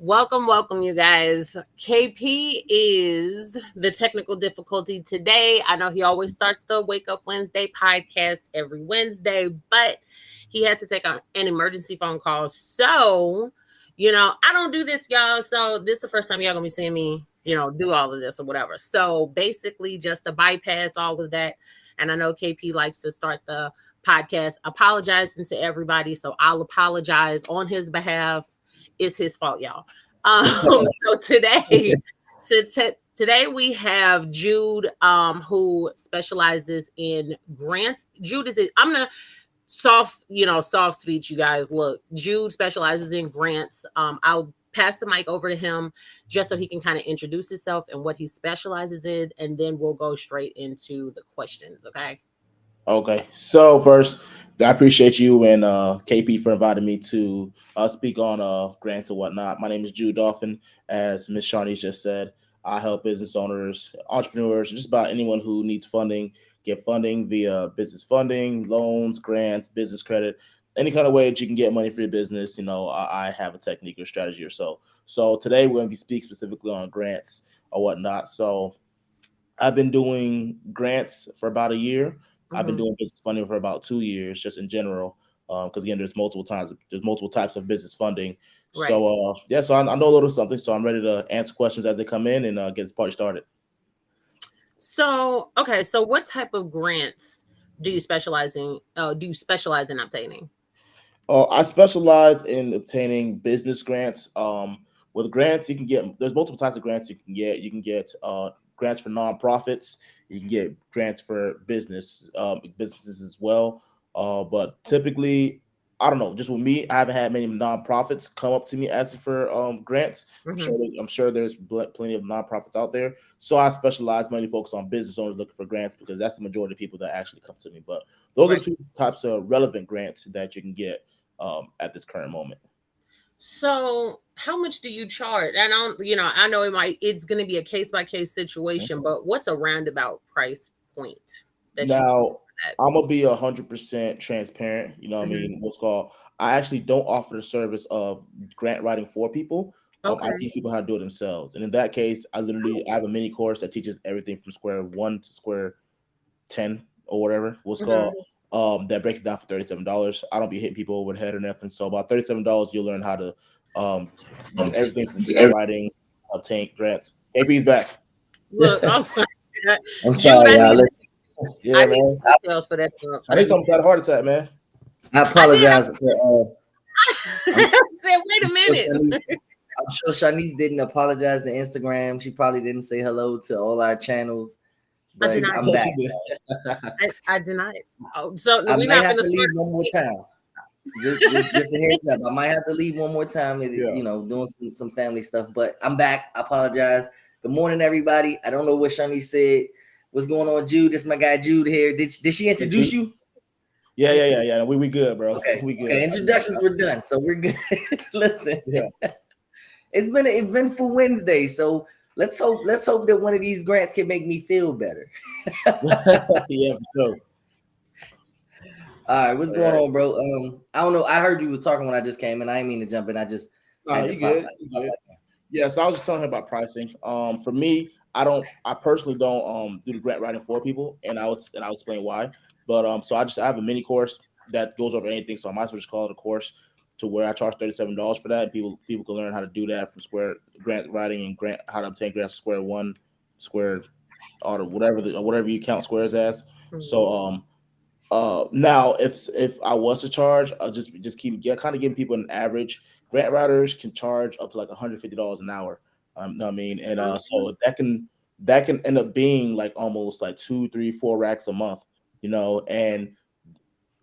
Welcome, you guys. KP is the technical difficulty today. I know he always starts the Wake Up Wednesday podcast every Wednesday, but he had to take an emergency phone call. So, I don't do this, y'all. So, this is the first time y'all gonna be seeing me, do all of this or whatever. So, basically, just to bypass all of that. And I know KP likes to start the podcast apologizing to everybody. So, I'll apologize on his behalf. It's his fault, y'all. So today we have Jude, who specializes in grants. Jude is it? I'm gonna soft speech, you guys. Look, Jude specializes in grants. I'll pass the mic over to him just so he can kind of introduce himself and what he specializes in, and then we'll go straight into the questions. Okay. Okay, so first, I appreciate you and KP for inviting me to speak on grants and whatnot. My name is Jude Dolphin. As Miss Shawnee just said, I help business owners, entrepreneurs, just about anyone who needs funding, get funding via business funding, loans, grants, business credit, any kind of way that you can get money for your business. I have a technique or strategy or so. So today we're going to be speak specifically on grants or whatnot. So I've been doing grants for about a year. I've been doing business funding for about 2 years, just in general. Because again, there's multiple types of business funding. Right. So so I know a little something. So I'm ready to answer questions as they come in and get this party started. So okay, so what type of grants do you specialize in? Do you specialize in obtaining? I specialize in obtaining business grants. With grants, you can get there's multiple types of grants you can get. You can get grants for nonprofits. You can get grants for businesses as well. But typically, I don't know. Just with me, I haven't had many nonprofits come up to me asking for grants. I'm sure there's plenty of nonprofits out there. So I specialize mainly focused on business owners looking for grants because that's the majority of people that actually come to me. But those are two types of relevant grants that you can get at this current moment. So, how much do you charge? And I know it's going to be a case by case situation, but what's a roundabout price point that you Now, that? I'm gonna be 100% transparent. You know what I mean? What's called? I actually don't offer the service of grant writing for people. I Okay. teach people how to do it themselves, and in that case, I have a mini course that teaches everything from square one to square 10 or whatever. What's called? That breaks it down for $37. I don't be hitting people over the head or nothing. So about $37, you'll learn how to do everything from grant writing, obtain grants. AP's back. Look, oh my God. I'm Jude, sorry, y'all. Listen, I Yeah, need man. details for that. For I that need someone had a heart attack, man. I I did. apologize for. I said, wait a sure minute. I'm sure Shanice didn't apologize to Instagram. She probably didn't say hello to all our channels. But I'm back. I deny it. Oh, so I we're might not have going to to leave one more time. Just a heads up. I might have to leave one more time. Doing some family stuff. But I'm back. I apologize. Good morning, everybody. I don't know what Shanice said. What's going on, Jude? This is my guy Jude here. Did she introduce you? Yeah. We good, bro. Okay. We good. Okay. Introductions were done, so we're good. Listen, it's been an eventful Wednesday, so let's hope that one of these grants can make me feel better. Yeah, for sure. All right, what's going on, bro? I don't know. I heard you were talking when I just came in. I didn't mean to jump in. I just had to pop. You good. Yeah, so I was just telling her about pricing. For me, I personally don't do the grant writing for people, and I'll explain why. But so I have a mini course that goes over anything. So I might as well just call it a course to where I charge $37 for that. And people can learn how to do that from square grant writing and grant how to obtain grants square one, square or whatever you count squares as. So now if I was to charge, I'll just kind of giving people an average. Grant writers can charge up to like $150 an hour. Know what I mean, and so that can end up being like almost like 2, 3, 4 racks a month. And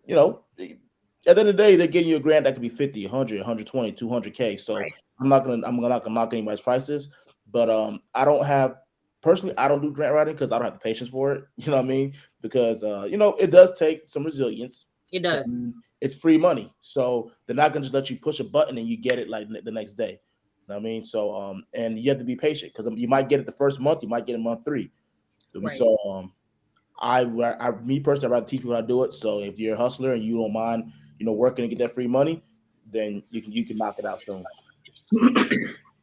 you know, at the end of the day, they're getting you a grant that could be 50, 100, 120, 200K. So I'm not gonna knock anybody's prices, but I don't do grant writing because I don't have the patience for it. You know what I mean? Because it does take some resilience. It does. It's free money, so they're not gonna just let you push a button and you get it like the next day. You know what I mean? So and you have to be patient because you might get it the first month, you might get it month 3. Right. So me personally, I'd rather teach people how to do it. So if you're a hustler and you don't mind, working to get that free money, then you can knock it out soon.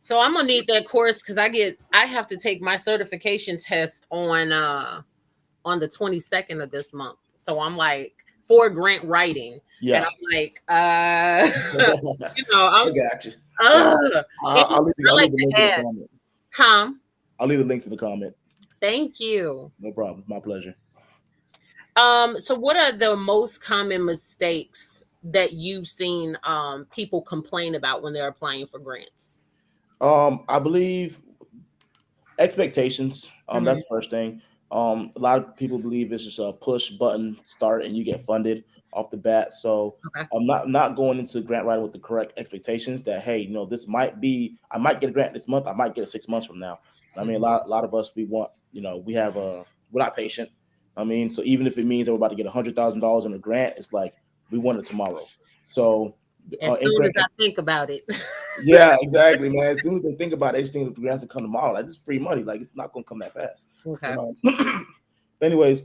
So I'm gonna need that course because I have to take my certification test on the 22nd of this month. So I'm like for grant writing. And Yeah. I'm like, I I'm got you. Yeah. uh I I'll like leave the to link in the add, comment. huh? I'll leave the links in the comment. Thank you. No problem. My pleasure. So what are the most common mistakes that you've seen people complain about when they're applying for grants? I believe expectations. That's Hmm. the first thing. A lot of people believe it's just a push button start and you get funded off the bat. So Okay. I'm not going into grant writing with the correct expectations that hey, this might be I might get a grant this month, I might get it 6 months from now. I mean, Hmm. a lot of us we want we have we're not patient. I mean, so even if it means that we're about to get $100,000 in a grant, it's like we want it tomorrow. So As in soon as grant, I think about it. yeah, exactly, man. As soon as they think about it, they just think that the grants will come tomorrow. Like, this is free money. Like, it's not going to come that fast. Okay. But, anyways,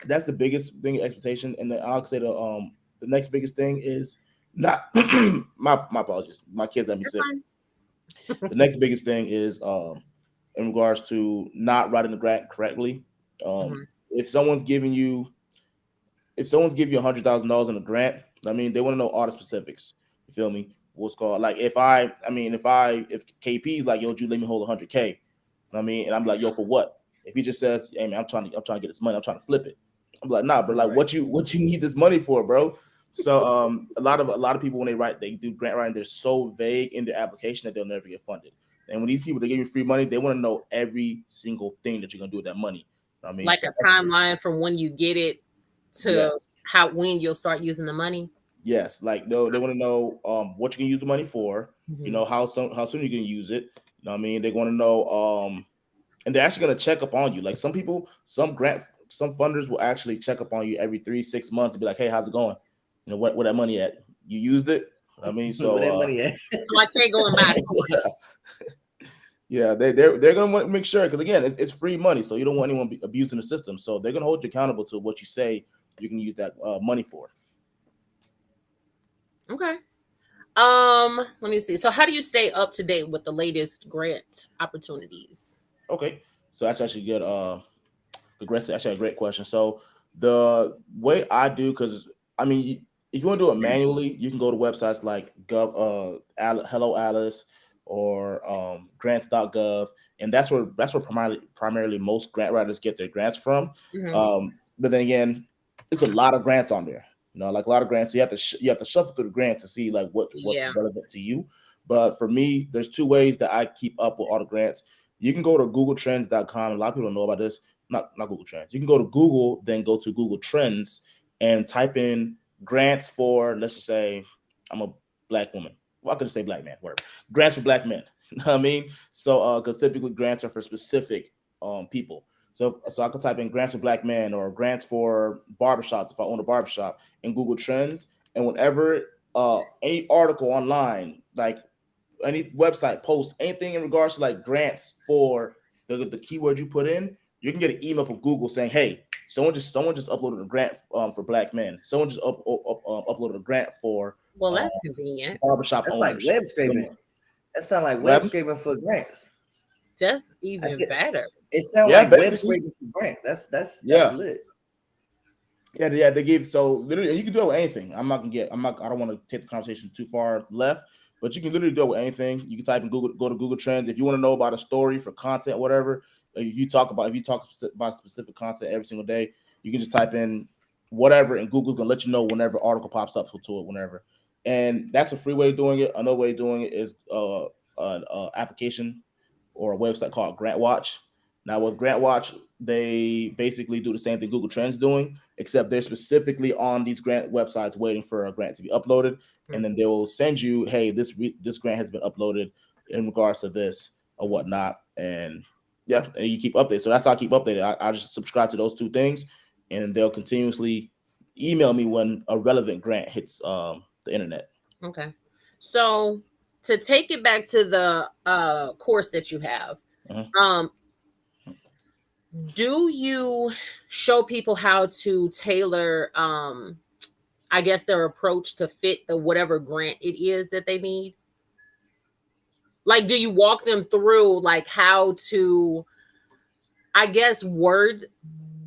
that's the biggest thing, expectation. And then I'll say the next biggest thing is not my apologies. My kids let me You're sit. fine. The next biggest thing is in regards to not writing the grant correctly. Um, Hmm. if someone's giving you $100,000 in a grant, I mean, they want to know all the specifics. You feel me? What's called like if KP's like, yo, Drew, let me hold 100K. I mean, and I'm like, yo, for what? If he just says, hey man, I'm trying to get this money, I'm trying to flip it. I'm like, nah, but like, Right. what you need this money for, bro? So a lot of people when they do grant writing, they're so vague in their application that they'll never get funded. And when these people they give you free money, they want to know every single thing that you're gonna do with that money. I mean, Like so a timeline from when you get it to yes. how when you'll start using the money. Yes, like they want to know what you can use the money for. Hmm. How soon you can use it. You know what I mean? They want to know and they're actually gonna check up on you. Like some people, some funders will actually check up on you every 3 6 months and be like, hey, how's it going? Where that money at? You used it? I mean, Where so that money at? So I can't go and buy a course. yeah, yeah, they're gonna want to make sure because again, it's free money, so you don't want anyone abusing the system. So they're gonna hold you accountable to what you say you can use that money for. Okay. Let me see. So how do you stay up to date with the latest grant opportunities? Okay, so that's actually good. Aggressive. Actually, a great question. So the way I do, because I mean, if you want to do it manually, you can go to websites like Hello Alice or grants.gov, and that's where primarily most grant writers get their grants from. Hmm. But then again, it's a lot of grants on there. Like a lot of grants, so you have to shuffle through the grants to see like what's Yeah. relevant to you. But for me, there's two ways that I keep up with all the grants. You can go to GoogleTrends.com. A lot of people don't know about this, not Google Trends. You can go to Google, then go to Google Trends and type in grants for, let's just say, I'm a black woman. Well, I could just say black man, whatever. Grants for black men. You know what I mean? So, because typically grants are for specific people. So I could type in grants for black men or grants for barbershops if I own a barbershop in Google Trends, and whenever any article online, like any website post anything in regards to like grants for the keyword you put in, you can get an email from Google saying, "Hey, someone just uploaded a grant for black men. Someone just uploaded a grant for Well, uh, that's convenient. barbershop That's like owners." web scraping. That sounds like web Web, scraping for grants. That's I even see. better. It sounds yeah, like web basically, scraping for grants. That's yeah. lit. Yeah, they give so literally you can do it with anything. I don't want to take the conversation too far left, but you can literally do it with anything. You can type in Google, go to Google Trends. If you want to know about a story for content, whatever, if you talk about specific content every single day, you can just type in whatever and Google's gonna let you know whenever article pops up to it, whenever. And that's a free way of doing it. Another way of doing it is an application or a website called Grant Watch. Now with Grant Watch, they basically do the same thing Google Trends doing, except they're specifically on these grant websites waiting for a grant to be uploaded, and then they will send you, hey, this grant has been uploaded in regards to this or whatnot, and yeah, and you keep updated. So that's how I keep updated. I just subscribe to those two things, and they'll continuously email me when a relevant grant hits the internet. Okay. So to take it back to the course that you have, Mhm. um, do you show people how to tailor I guess their approach to fit the whatever grant it is that they need? Like, do you walk them through like how to, I guess, word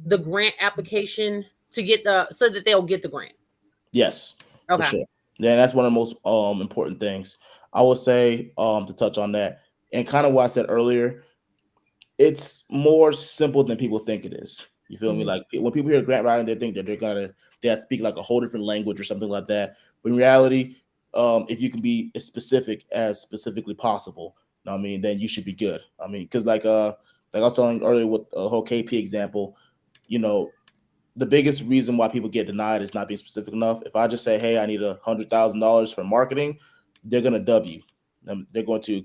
the grant application to get the so that they'll get the grant? Yes, for Okay. sure. Yeah, that's one of the most important things I would say to touch on that. And kind of what I said earlier, it's more simple than people think it is. You feel me? Mhm. Like when people hear grant writing, they think that they speak like a whole different language or something like that. But in reality, if you can be as specific as specifically possible, I mean, then you should be good. I mean, because like I was telling earlier with the whole KP example, you know, the biggest reason why people get denied is not being specific enough. If I just say, "Hey, I need $100,000 for marketing," they're gonna dub you. They're going to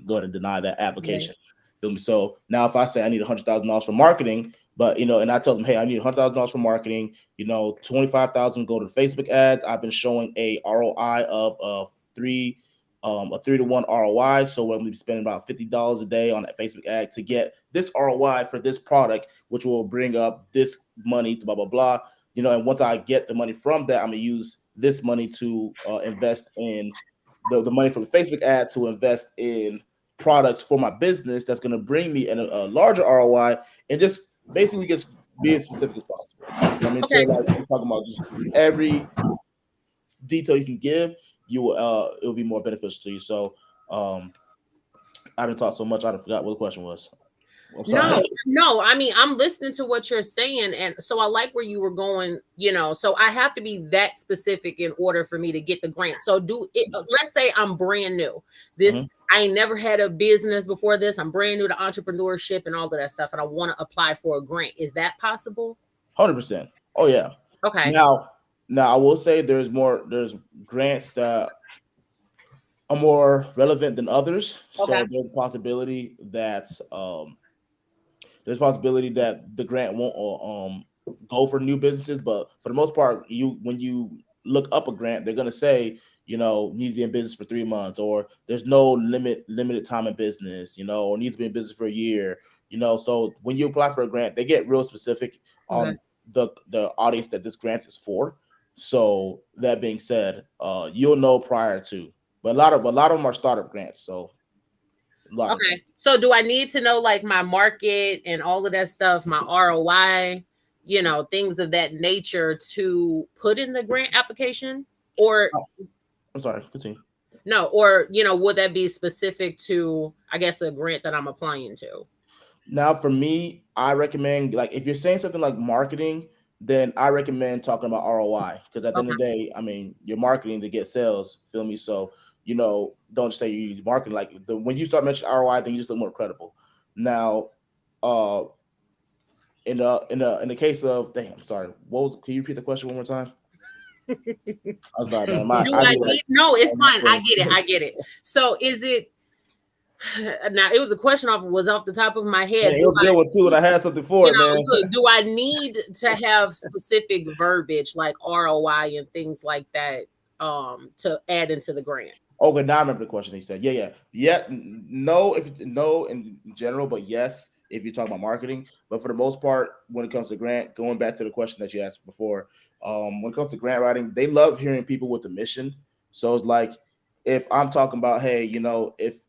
go ahead and deny that Right. application. Feel me? So now if I say I need $100,000 for marketing, but and I tell them, hey, I need $100,000 for marketing, 25,000 go to Facebook ads. I've been showing a ROI of three a 3-to-1 ROI. So we're going to be spending about $50 a day on that Facebook ad to get this ROI for this product, which will bring up this money to blah blah blah. And once I get the money from that, I'm gonna use this money to invest in the money from the Facebook ad to invest in products for my business that's going to bring me a larger ROI, and just basically just be as specific as possible. I mean, Okay. to like we're talking about just every detail you can give, you will it'll be more beneficial to you. So I didn't talk so much, I forgot what the question was. I'm sorry. No, no. I mean, I'm listening to what you're saying, and so I like where you were going. So I have to be that specific in order for me to get the grant. So do it. Let's say I'm brand new. This Mhm. I ain't never had a business before this. I'm brand new to entrepreneurship and all of that stuff, and I want to apply for a grant. Is that possible? 100%. Oh yeah. Okay. Now, now I will say there's grants that are more relevant than others. Okay. So there's a possibility that the grant won't go for new businesses, but for the most part, when you look up a grant, they're gonna say, need to be in business for 3 months, or there's no limited time in business, or need to be in business for a year, So when you apply for a grant, they get real specific Okay. on the audience that this grant is for. So that being said, you'll know prior to, but a lot of them are startup grants, so a lot of them. Okay. So do I need to know like my market and all of that stuff, my ROI, things of that nature to put in the grant application? Or Oh, I'm sorry, continue. no, or would that be specific to, I guess, the grant that I'm applying to? Now, for me, I recommend, like, if you're saying something like marketing, then I recommend talking about ROI, because at the end Okay. of the day, I mean, you're marketing to get sales. Feel me? So, don't just say you use marketing. Like when you start mentioning ROI, then you just look more credible. Now, uh, in the case of, damn, I'm sorry. Can you repeat the question one more time? I'm sorry, man. Do I I be like, need no, it's oh, my fine. I brain. get it. I get it. So is it now it was a question was off the top of my Man, head. it Do was a I good one too, and I had something for it, man. look, do I need to have specific verbiage like ROI and things like that to add into the grant? Okay, now I remember the question he said. No, if no in general, but yes if you're talking about marketing. But for the most part, when it comes to grant, going back to the question that you asked before, when it comes to grant writing, they love hearing people with a mission. So it's like if I'm talking about, hey, if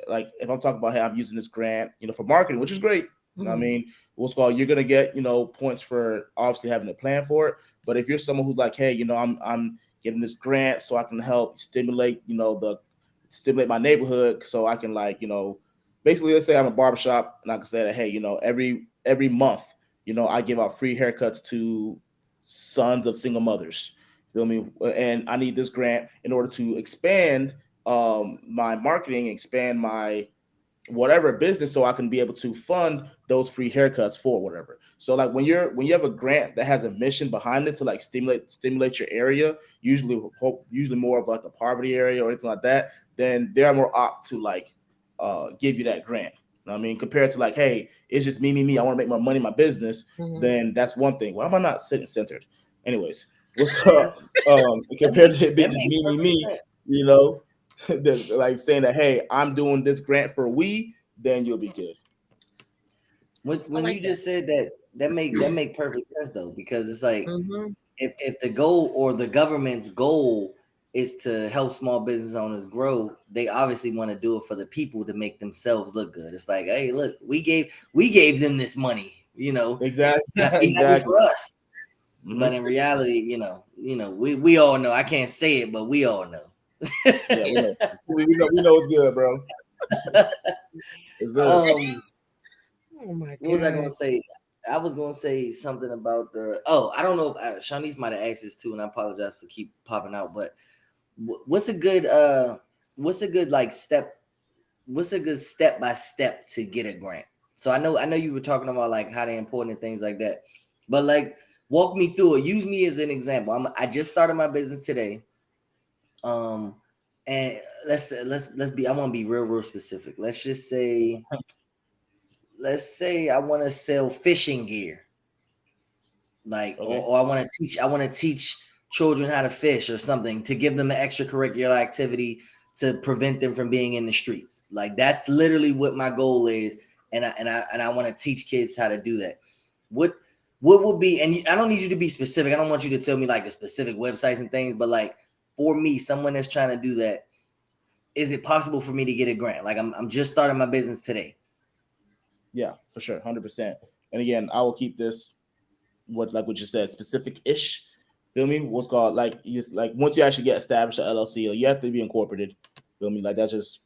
I'm talking about, hey, I'm using this grant, for marketing, which is great. I Mhm. mean, what's called, you're gonna get, points for obviously having a plan for it. But if you're someone who's like, hey, I'm getting this grant so I can help stimulate my neighborhood, so I can, like, basically, let's say I'm a barbershop and I can say that, hey, every month, I give out free haircuts to sons of single mothers. Feel me? And I need this grant in order to expand my marketing, expand my whatever business, so I can be able to fund those free haircuts for whatever. So like when you have a grant that has a mission behind it to like stimulate your area, usually more of like a poverty area or anything like that, then they're more apt to like give you that grant. I mean, compared to like, hey, it's just me, I want to make more money in my business, Mhm. then that's one thing. Why am I not sitting centered? Anyways, what's called That's that compared make to it being that just make perfect me, sense. you know, like saying that, hey, I'm doing this grant for we, then you'll be good. I When you like that. just said that, that make perfect sense though, because it's like Mhm. if the goal or the government's goal is to help small business owners grow, they obviously want to do it for the people to make themselves look good. It's like, hey, look, we gave them this money, Exactly. we have it Exactly. for us. But in reality, we all know. I can't say it, but we all know. Yeah, we know. We know it's good, bro. It's good. Oh my What was I gonna god. say? I was gonna say something about the. Oh, I don't know if Shanice might have asked this too, and I apologize for keep popping out. But what's a good what's a good like step? What's a good step by step to get a grant? So I know you were talking about like how they're important and things like that, but like walk me through it. Use me as an example. I just started my business today. Um, and let's be. I want to be real specific. Let's say I want to sell fishing gear, like, Okay. or I want to teach children how to fish or something to give them an extracurricular activity to prevent them from being in the streets. Like that's literally what my goal is, and I want to teach kids how to do that. What what would be? And I don't need you to be specific. I don't want you to tell me like the specific websites and things, but like for me, someone that's trying to do that, is it possible for me to get a grant? Like I'm just starting my business today. Yeah, for sure, 100%. And again, I will keep this what you said, specific ish. Feel me? What's called like once you actually get established at LLC, like, you have to be incorporated. Feel me? Like that just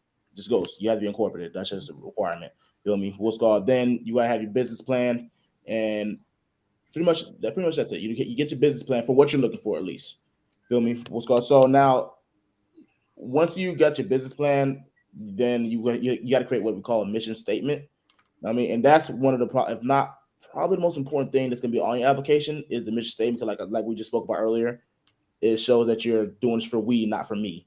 goes. You have to be incorporated. That's just a requirement. Feel me? What's called then you gotta have your business plan, and pretty much that's it. You get your business plan for what you're looking for at least. Feel me? What's called so now once you got your business plan, then you got to create what we call a mission statement. I mean, and that's one of the if not probably the most important thing that's gonna be on your application is the mission statement. 'Cause like we just spoke about earlier, it shows that you're doing this for we, not for me.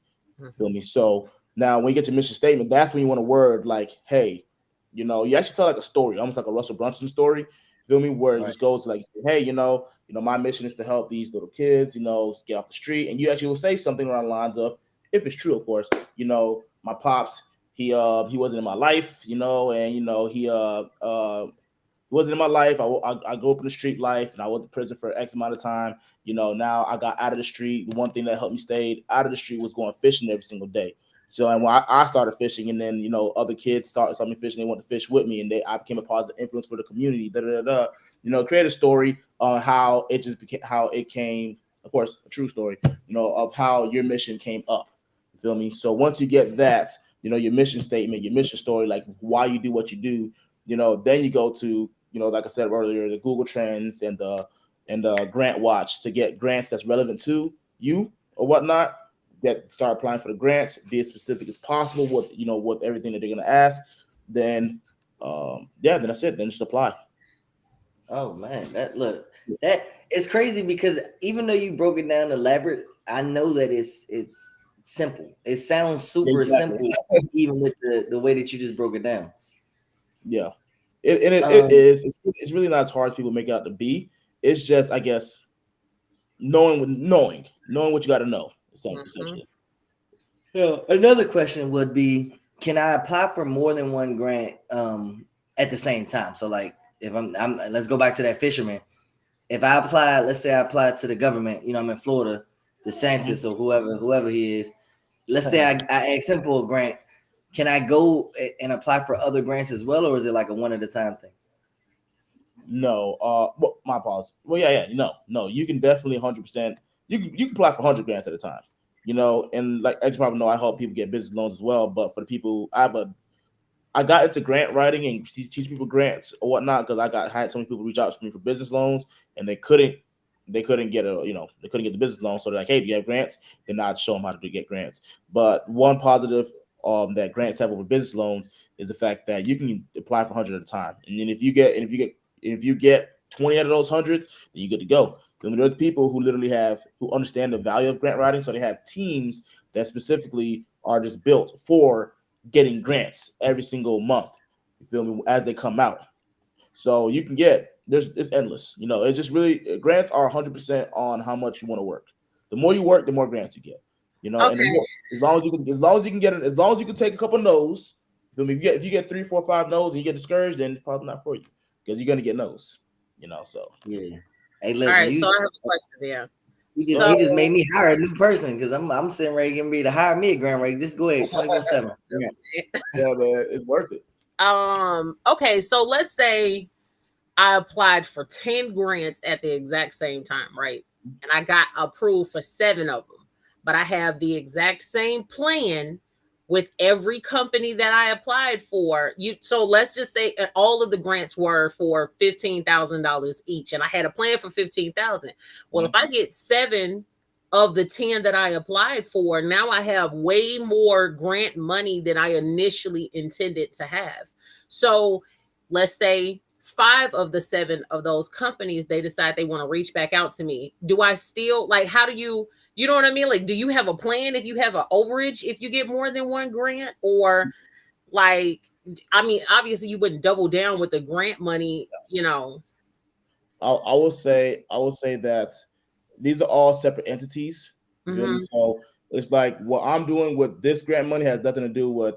Feel Mhm. me? So now when you get your mission statement, that's when you want a word like, hey, you actually tell like a story, almost like a Russell Brunson story. Feel me? Where it Right. just goes like, hey, my mission is to help these little kids, get off the street. And you actually will say something along the lines of, if it's true, of course, my pops, he wasn't in my life, and he wasn't in my life. I grew up in the street life, and I went to prison for X amount of time. Now I got out of the street. The one thing that helped me stay out of the street was going fishing every single day. So, and when I started fishing, and then other kids started something fishing, they wanted to fish with me, and I became a positive influence for the community. Da da da da. Create a story on how it just became, how it came. Of course, a true story. Of how your mission came up. You feel me? So once you get that, your mission statement, your mission story, like why you do what you do, then you go to, like I said earlier, the Google Trends and Grant Watch to get grants that's relevant to you or whatnot. Start applying for the grants, be as specific as possible with everything that they're gonna ask. Then, then that's it. Then just apply. Oh man, that it's crazy because even though you broke it down elaborate, I know that it's simple. It sounds super Exactly. simple, even with the way that you just broke it down. Yeah. It Um, is. It's really not as hard as people make it out to be. It's just, I guess, knowing what you got to know. Mhm. Essentially. so another question would be, can I apply for more than one grant at the same time? So like if I'm let's go back to that fisherman. If I apply, let's say I apply to the government, I'm in Florida, DeSantis or whoever he is. Let's say I ask him for a grant. Can I go and apply for other grants as well, or is it like a one at a time thing? No, well, my apologies. Well, yeah, yeah, no. You can definitely 100%. You can apply for 100 grants at a time. And like as you probably know, I help people get business loans as well. But for the people, I got into grant writing and teach people grants or whatnot because had so many people reach out to me for business loans, and they couldn't get they couldn't get the business loan. So they're like, hey, do you have grants? Then I'd show them how to get grants. But one positive that grants have over business loans is the fact that you can apply for 100 at a time, and then if you get 20 out of those 100, then you're good to go. There's people who understand the value of grant writing, so they have teams that specifically are just built for getting grants every single month. You feel me? As they come out, so you can get it's endless. It's just really grants are 100% on how much you want to work. The more you work, the more grants you get. And the Okay. more as long as you can get it, as long as you can take a couple no's. You feel me? If you get 3, 4, 5 no's and you get discouraged, then it's probably not for you because you're gonna get no's. So Yeah. Hey, All listen, right. So you I have a question. Yeah. He just made me hire a new person because I'm sitting ready getting ready to hire me a grant writer. Just go ahead, 24/7. Yeah, man, it's worth it. Okay, so let's say I applied for 10 grants at the exact same time, right? And I got approved for 7 of them. But I have the exact same plan with every company that I applied for. So let's just say all of the grants were for $15,000 each and I had a plan for 15,000. Well, if I get 7 of the 10 that I applied for, now I have way more grant money than I initially intended to have. So let's say 5 of the 7 of those companies, they decide they want to reach back out to me. Do I still, like, how do you know what I mean? Like, do you have a plan if you have an overage if you get more than one grant? Or like, I mean, obviously you wouldn't double down with the grant money, you know. I will say that these are all separate entities. Mm-hmm. So it's like what I'm doing with this grant money has nothing to do with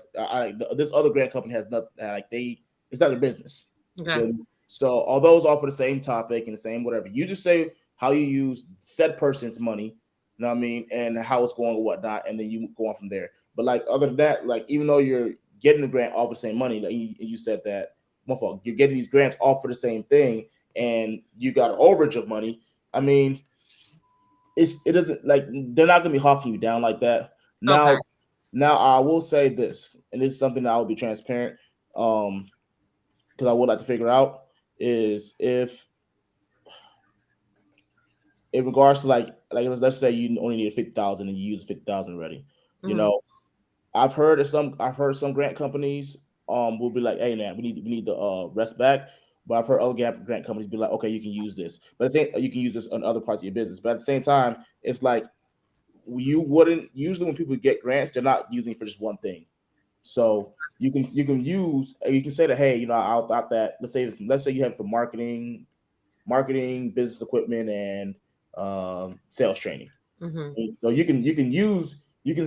this other grant company has nothing. It's not their business. Okay. So all those are for the same topic and the same whatever. You just say how you use said person's money, you know what I mean, and how it's going or whatnot, and then you go on from there. But like other than that, like even though you're getting the grant all for the same money, like you said that, my fault, you're getting these grants all for the same thing, and you got an overage of money. I mean, it doesn't, like, they're not gonna be hawking you down like that. Now, Okay. now I will say this, and this is something that I will be transparent, because I would like to figure out is if in regards to like let's say you only need 50,000 and you use 50,000 already. You Mm-hmm. know, I've heard some grant companies will be like, hey man, we need the rest back. But I've heard other grant companies be like, okay, you can use this, but at the same, you can use this on other parts of your business. But at the same time, it's like you wouldn't usually when people get grants, they're not using it for just one thing. So you can say that, hey, I thought that let's say you have it for marketing, business equipment, and sales training. Mm-hmm. So you can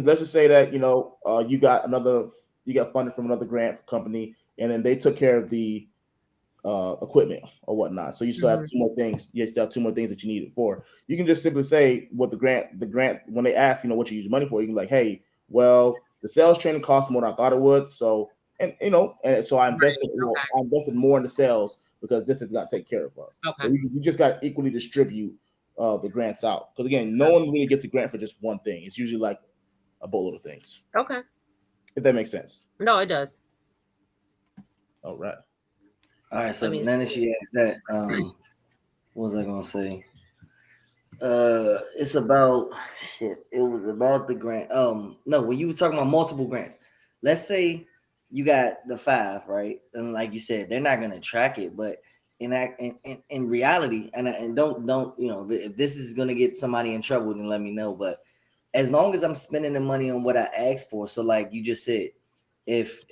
let's just say that you got funded from another grant company, and then they took care of the equipment or whatnot. So you still have Mm-hmm. two more things. You still have two more things that you need it for. You can just simply say what the grant when they ask what you use money for. You can be like, hey, well, the sales training cost more than I thought it would. So and so Right. I invested more in the sales because this has got taken care of. Okay. So you just got to equally distribute the grants out, because again, no one really gets a grant for just one thing. It's usually like a boatload of things. Okay. If that makes sense. No, it does. All right. All right, so Let me now that see. she asked that, what was I gonna say? It's about shit. It was about the grant. No, when you were talking about multiple grants, let's say you got the 5, right? And like you said, they're not gonna track it, but in reality, and don't if this is gonna get somebody in trouble, then let me know. But as long as I'm spending the money on what I asked for, so like you just said, if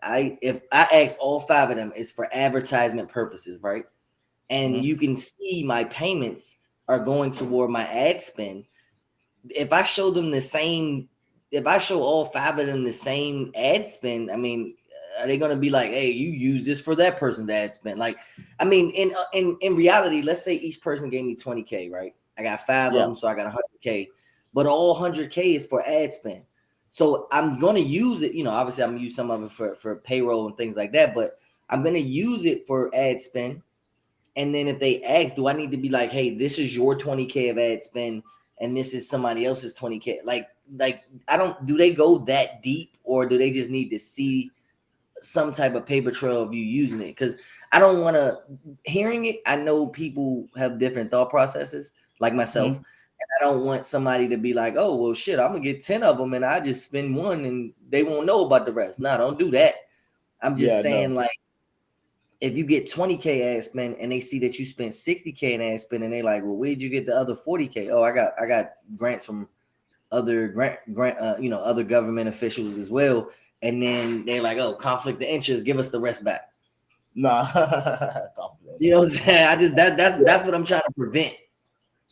I ask all 5 of them, it's for advertisement purposes, right? And you can see my payments are going toward my ad spend. If I show them the same, if I show all 5 of them the same ad spend, I mean, are they going to be like, hey, you use this for that person's ad spend? Like, I mean, in reality, let's say each person gave me 20K, right? I got 5 of them, so I got 100K, but all 100K is for ad spend. So I'm going to use it, obviously I'm going to use some of it for payroll and things like that, but I'm going to use it for ad spend. And then if they ask, do I need to be like, hey, this is your 20K of ad spend and this is somebody else's 20K? Like do they go that deep, or do they just need to see some type of paper trail of you using it? Because I don't want to, hearing it, I know people have different thought processes like myself. And I don't want somebody to be like, oh, well, shit, I'm going to get 10 of them and I just spend one and they won't know about the rest. No, don't do that. I'm just saying, like, if you get 20K ad spend and they see that you spent 60K in ad spend and they like, well, where did you get the other 40K? Oh, I got grants from other other government officials as well. And then they're like, oh, conflict of interest, give us the rest back. Nah. You know what I'm saying? That's what I'm trying to prevent.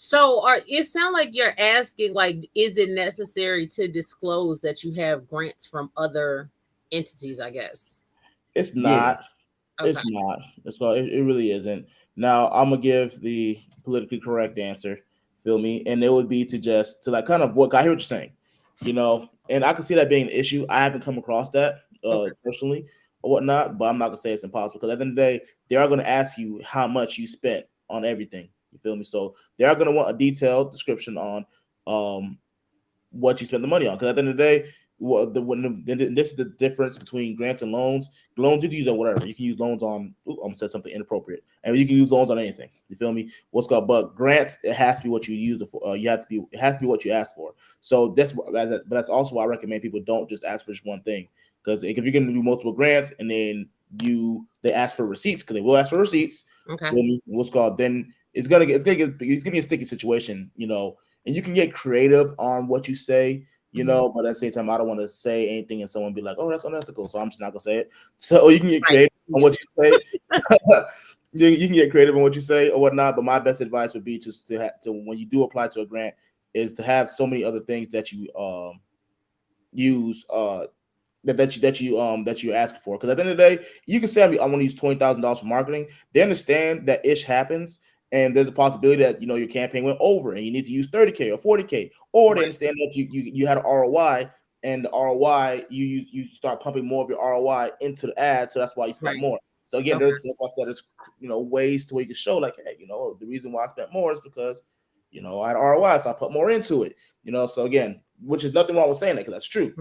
So it sounds like you're asking, like, is it necessary to disclose that you have grants from other entities, I guess? It's not. Okay. It's not. It really isn't. Now I'm gonna give the politically correct answer. Feel me? And it would be to like kind of what I hear what you're saying, and I can see that being an issue. I haven't come across that Okay. personally or whatnot, but I'm not gonna say it's impossible because at the end of the day, they are gonna ask you how much you spent on everything. You feel me? So they are gonna want a detailed description on um what you spend the money on. Because at the end of the day, this is the difference between grants and loans. Loans you can use on whatever. You can use loans on. I'm gonna say something inappropriate, and you can use loans on anything. You feel me? What's called, but grants, it has to be what you use it for. You have to be. It has to be what you ask for. So but that's also why I recommend people don't just ask for just one thing. Because if you're gonna do multiple grants and then they ask for receipts, because they will ask for receipts. Okay. What's called, then it's gonna be a sticky situation. And you can get creative on what you say, but at the same time, I don't want to say anything and someone be like, "Oh, that's unethical," so I'm just not gonna say it. So you can get creative on what you say. You can get creative on what you say or whatnot. But my best advice would be just to when you do apply to a grant, is to have so many other things that you use that you're asking for. Because at the end of the day, you can say, I want to use $20,000 for marketing. They understand that ish happens, and there's a possibility that your campaign went over and you need to use 30K or 40K, or they understand that you had an ROI, and the ROI you start pumping more of your ROI into the ad, so that's why you spent more. So again, that's why I said there's ways to where you can show like, hey, the reason why I spent more is because I had ROI, so I put more into it. So again, which is nothing wrong with saying that, because that's true.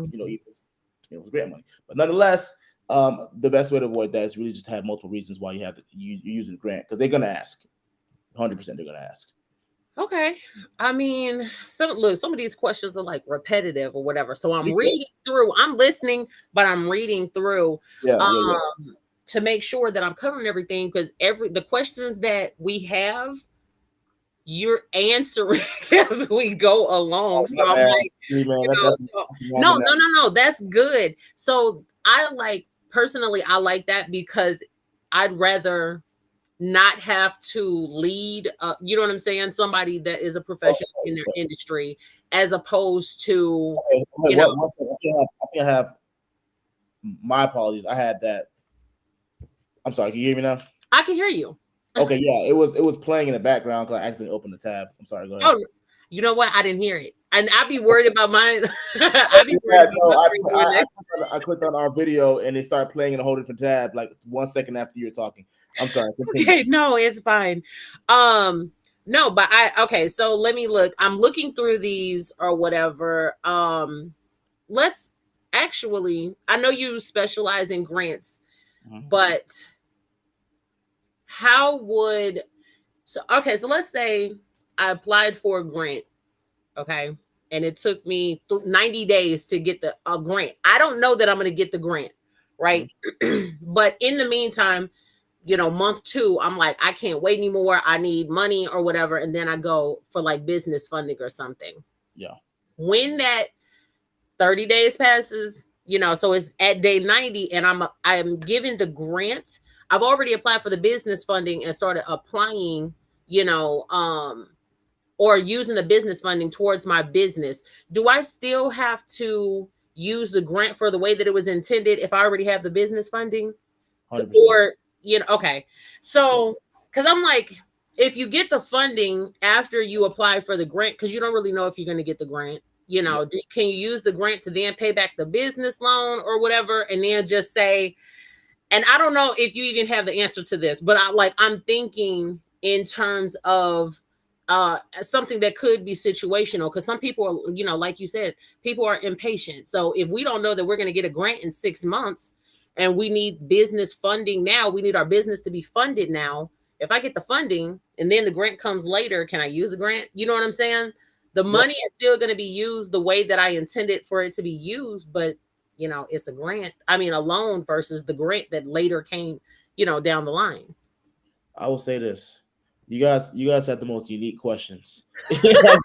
It was grant money, but nonetheless, the best way to avoid that is really just to have multiple reasons why you're using the grant, because they're gonna ask. 100% they're gonna ask. Okay. I mean, some of these questions are like repetitive or whatever. So I'm reading through, I'm listening, but I'm reading through to make sure that I'm covering everything, because the questions that we have, you're answering as we go along. So I'm like, no, that's good. So personally, I like that, because I'd rather not have to lead, you know what I'm saying, somebody that is a professional in their industry, as opposed to, I think I have, my apologies. I had that. I'm sorry. Can you hear me now? I can hear you. Okay, yeah, it was playing in the background because I accidentally opened the tab. I'm sorry. Go ahead. Oh, you know what? I didn't hear it, and I'd be worried about mine. I clicked on our video and it started playing in a whole different tab, like 1 second after you were talking. I'm sorry. Okay, no, it's fine. No, but so let me look. I'm looking through these or whatever. Let's actually, I know you specialize in grants, but so let's say I applied for a grant, okay, and it took me 90 days to get a grant. I don't know that I'm going to get the grant, right? But in the meantime, month 2, I'm like, I can't wait anymore. I need money or whatever. And then I go for like business funding or something. Yeah. When that 30 days passes, so it's at day 90 and I'm given the grant. I've already applied for the business funding and started applying, or using the business funding towards my business. Do I still have to use the grant for the way that it was intended if I already have the business funding? 100%. Or, okay. So, because I'm like, if you get the funding after you apply for the grant, because you don't really know if you're going to get the grant, can you use the grant to then pay back the business loan or whatever, and then just say, and I don't know if you even have the answer to this, but I'm thinking in terms of something that could be situational, because some people are, like you said, people are impatient. So if we don't know that we're going to get a grant in 6 months and we need business funding now, we need our business to be funded now. If I get the funding and then the grant comes later, can I use the grant? You know what I'm saying? The money is still going to be used the way that I intended for it to be used, but it's a grant. I mean, a loan versus the grant that later came, down the line. I will say this. You guys have the most unique questions. You guys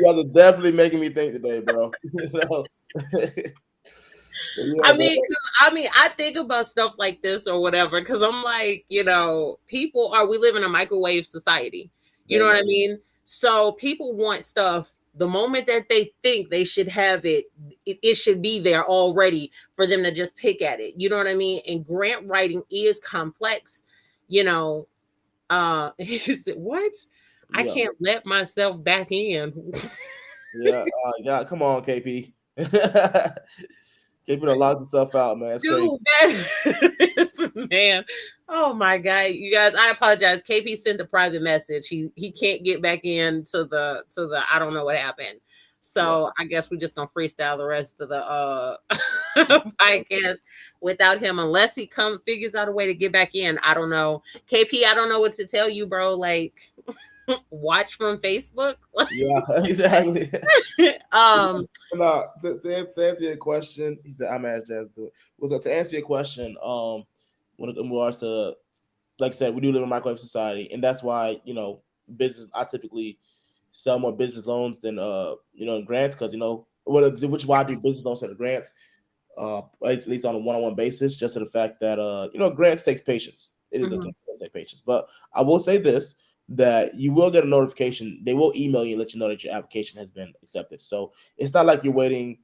are definitely making me think today, bro. I mean, I think about stuff like this or whatever, because I'm like, we live in a microwave society. You know what I mean? So people want stuff the moment that they think they should have it, it should be there already for them to just pick at it. You know what I mean? And grant writing is complex. He said, what? I Yeah, can't let myself back in. yeah, yeah. Come on, KP. KP done locked himself out, man. It's crazy. Dude, that is, man. Oh my god, you guys! I apologize. KP sent a private message. He can't get back into the. I don't know what happened. Yeah. So I guess we're just gonna freestyle the rest of the podcast without him, unless he come figures out a way to get back in. I don't know, KP. I don't know what to tell you, bro. Like, watch from Facebook. Yeah, exactly. um, No, to answer your question, he said, "I'm as Jazz do it." Was to answer your question, when it in regards to, like I said, we do live in a microwave society, and that's why business. I typically sell more business loans than grants because which is why I do business loans instead of grants. At least on a one-on-one basis, just to the fact that grants takes patience. It is mhm. okay to take patience, but I will say this: that you will get a notification. They will email you and let you know that your application has been accepted. So it's not like you're waiting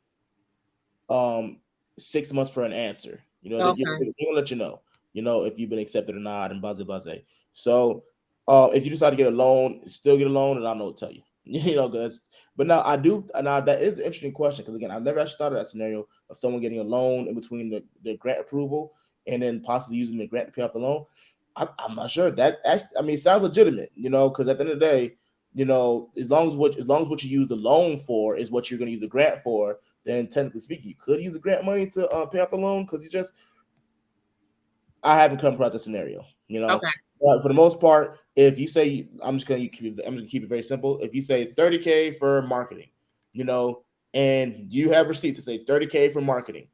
um 6 months for an answer. Okay. They'll let you know, if you've been accepted or not, and blah blah blah. So if you decide to get a loan, still get a loan, and I know what to tell you. Because but now I do now that is an interesting question because again I've never actually thought of that scenario of someone getting a loan in between the grant approval and then possibly using the grant to pay off the loan. I'm not sure that actually, I mean, it sounds legitimate, because at the end of the day, as long as what you use the loan for is what you're going to use the grant for, then technically speaking, you could use the grant money to pay off the loan because I haven't come across that scenario, Okay. But for the most part, if you say I'm just gonna keep it very simple. If you say 30K for marketing, and you have receipts to say 30K for marketing,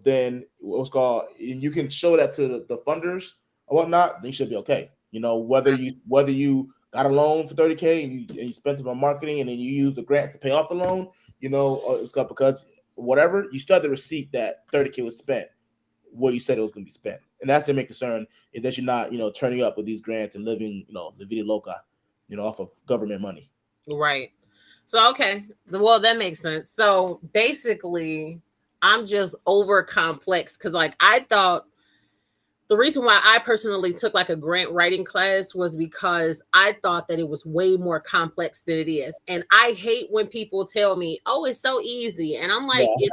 then what's called, and you can show that to the funders or whatnot, then you should be okay. Whether you got a loan for 30K and you spent it on marketing and then you use the grant to pay off the loan, it's got because whatever you still have the receipt that 30K was spent what you said it was going to be spent. And that's the main concern is that you're not, turning up with these grants and living, the vida loca, off of government money. Right. So okay, well that makes sense. So basically, I'm just over complex because like I thought the reason why I personally took like a grant writing class was because I thought that it was way more complex than it is. And I hate when people tell me, "Oh, it's so easy." And I'm like, Yeah.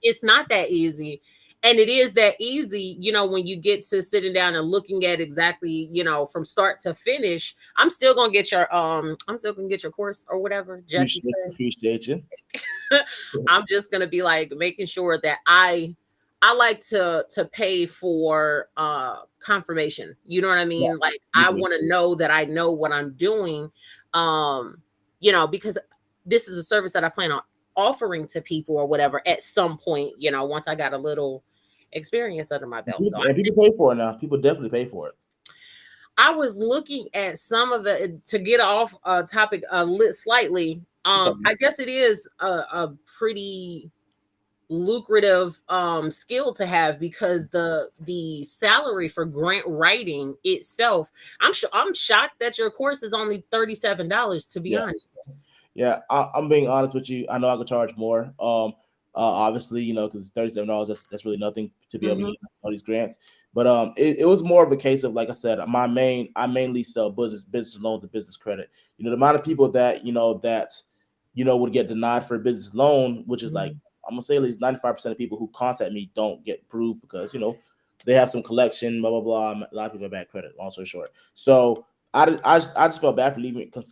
it's not that easy. And it is that easy, when you get to sitting down and looking at exactly, from start to finish. I'm still gonna get your course or whatever, just because Appreciate you. I'm just gonna be like making sure that I like to pay for confirmation. You know what I Yeah, mean? Like me I too. want to know that I know what I'm doing. Um, because this is a service that I plan on offering to people or whatever at some point, once I got a little experience under my belt. So And people pay for it now. People definitely pay for it. I was looking at some of the to get off topic slightly. So, I guess it is a pretty lucrative skill to have because the salary for grant writing itself, I'm shocked that your course is only $37, to be yeah. honest. Yeah, I'm being honest with you. I know I could charge more. Obviously, because it's $37. That's really nothing to be able to Hmm. get all these grants. But it was more of a case of like I said, I mainly sell business loans and business credit. The amount of people that would get denied for a business loan, which is like I'm gonna say at least 95% of people who contact me don't get approved because they have some collection, blah blah blah. A lot of people have bad credit. Long story short, so I just felt bad for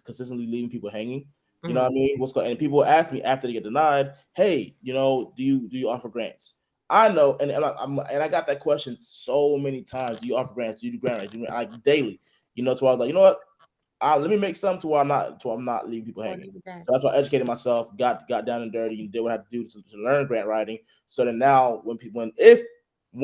consistently leaving people hanging. You know Hmm. what I mean? What's going and people ask me after they get denied, hey, do you offer grants? I know, and I got that question so many times. Do you offer grants? Do you do grant writing? Like daily, so I was like, you know what? Let me make some to where I'm not leaving people Or hanging. do that. So that's why I educated myself, got down and dirty, and did what I had to do to learn grant writing. So that now when and if I'm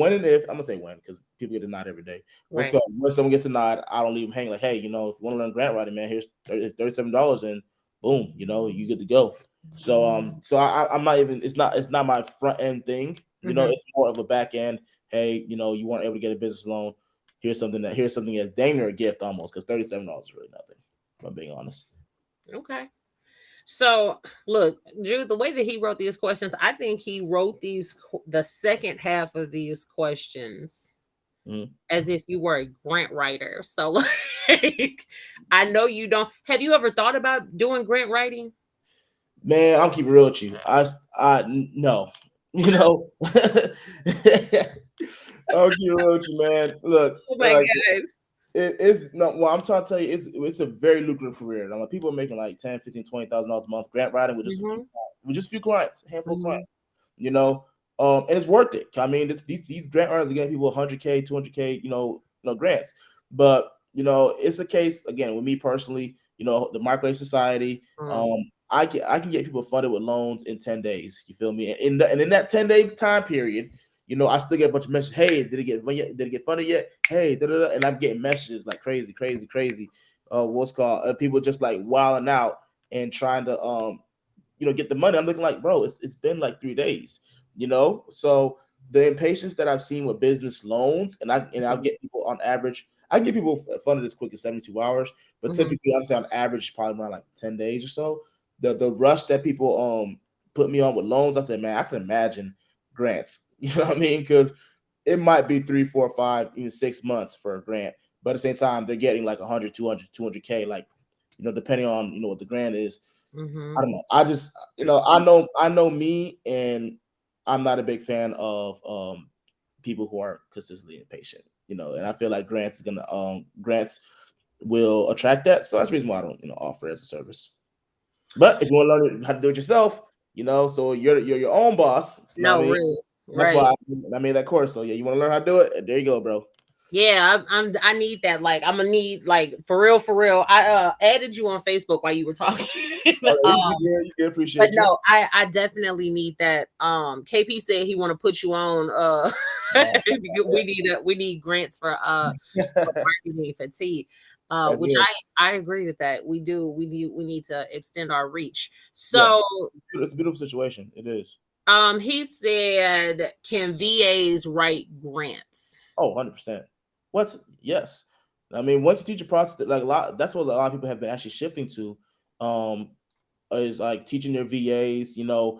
gonna say when because people get denied every day. Right. When someone gets denied, I don't leave them hanging. Like, hey, if you want to learn grant writing, man, here's $37, and boom, you good to go. So I'm not even. It's not my front end thing. Hmm. It's more of a back end. Hey, you weren't able to get a business loan. Here's something that's dang near a gift almost because $37 is really nothing. If I'm being honest. Okay. So look, Drew, the way that he wrote these questions, I think he wrote the second half of these questions Mhm. as if you were a grant writer. So like, I know you don't. Have you ever thought about doing grant writing? Man, I'll keep it real with you. No, you know, I'll keep it real with you, man. Look, Oh my like god. it's no. Well, I'm trying to tell you, it's a very lucrative career. Like, people are making like 10, 15, $20,000 a month grant writing with just Mm-hmm. a few clients, a handful of Mm-hmm. clients. You know, and it's worth it. I mean, these grant writers are getting people 100K, 200K, grants. But it's a case again with me personally. The microwave society. I can get people funded with loans in 10 days. You feel me? And in that 10-day time period, I still get a bunch of messages. Hey, did it get funded yet? Hey, da, da, da. And I'm getting messages like crazy, crazy, crazy. What's called people just like wilding out and trying to get the money. I'm looking like, bro, it's been like 3 days. So the impatience that I've seen with business loans, and I'll get people on average. I get people funded as quick as 72 hours, but typically I'm saying on average probably around like 10 days or so. The rush that people put me on with loans, I said, man, I can imagine grants. You know what I mean? Because it might be 3, 4, 5, even 6 months for a grant, but at the same time they're getting like 100, 200, 200K, like depending on what the grant is. I don't know. I just I know me, and I'm not a big fan of people who are consistently impatient. And I feel like grants will attract that. So that's the reason why I don't offer it as a service. But if you want to learn how to do it yourself, so you're your own boss. You know what I No, mean? really. That's Right. why I made that course. So yeah, you want to learn how to do it? There you go, bro. Yeah, I need that. Like, I'm gonna need, like, for real, for real. I added you on Facebook while you were talking. All right, um, you good, but appreciate you. no, I definitely need that. KP said he want to put you on. Oh, we need grants for marketing fatigue. that's Which good. I agree with that. We do. We need to extend our reach. Yeah, So it's a beautiful situation. It is. he said, can VAs write grants? Oh, 100%. What's Yes. I mean, once you teach a process, like that's what a lot of people have been actually shifting to, um, is like teaching their VAs. You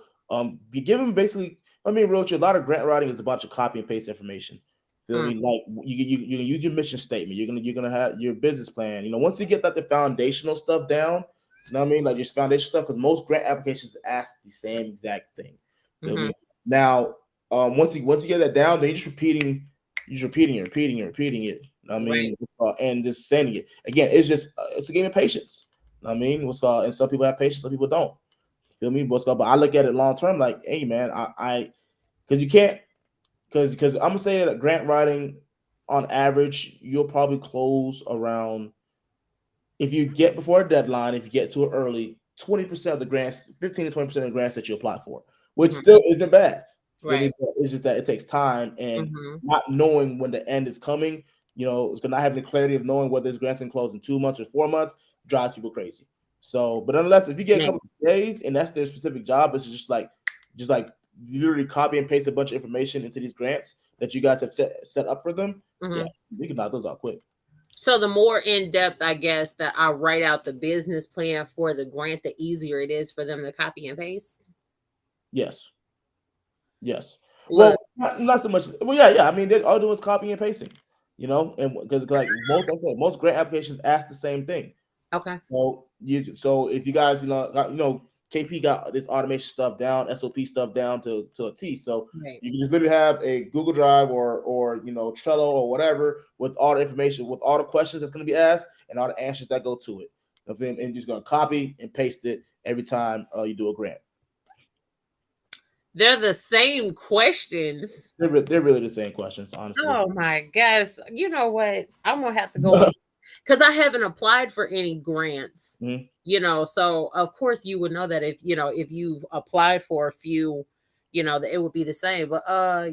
give them basically. I mean, real, a lot of grant writing is a bunch of copy and paste information. Feel Mm, me? Like you can use your mission statement. You're gonna have your business plan. Once you get the foundational stuff down, you know what I mean, like your foundation stuff, because most grant applications ask the same exact thing. Feel mhm. me? Now, once you get that down, then you're repeating it. You know what I Right. mean, and just saying it again. It's a game of patience. You know what I mean, and some people have patience, some people don't. Feel me? But I look at it long term, like, hey man, because you can't, because I'm gonna say that grant writing, on average, you'll probably close around, if you get before a deadline, if you get to it early, 20% of the grants, 15 to 20% of the grants that you apply for, which Mhm. still isn't bad. Feel Right. me? But it's just that it takes time, and Mhm. not knowing when the end is coming. It's not having the clarity of knowing whether this grant's gonna close in 2 months or 4 months drives people crazy. So, but nonetheless, if you get a Man. couple of days and that's their specific job, it's just like literally copy and paste a bunch of information into these grants that you guys have set up for them. Yeah, Mhm. you can knock those out quick. So the more in depth, I guess, that I write out the business plan for the grant, the easier it is for them to copy and paste. Yes. Yes. Well, Look. not so much. Well, yeah, yeah. I mean, they're all doing is copying and pasting, and because like most grant applications ask the same thing. Okay. So if you guys, KP got this automation stuff down, SOP stuff down to a T. So Right. you can just literally have a Google Drive or Trello or whatever with all the information, with all the questions that's going to be asked and all the answers that go to it. And you're just going to copy and paste it every time you do a grant. They're the same questions. They're really the same questions, honestly. Oh my gosh. You know what? I'm gonna have to go look, because I haven't applied for any grants. Mhm. So of course you would know that if you've applied for a few, that it would be the same. But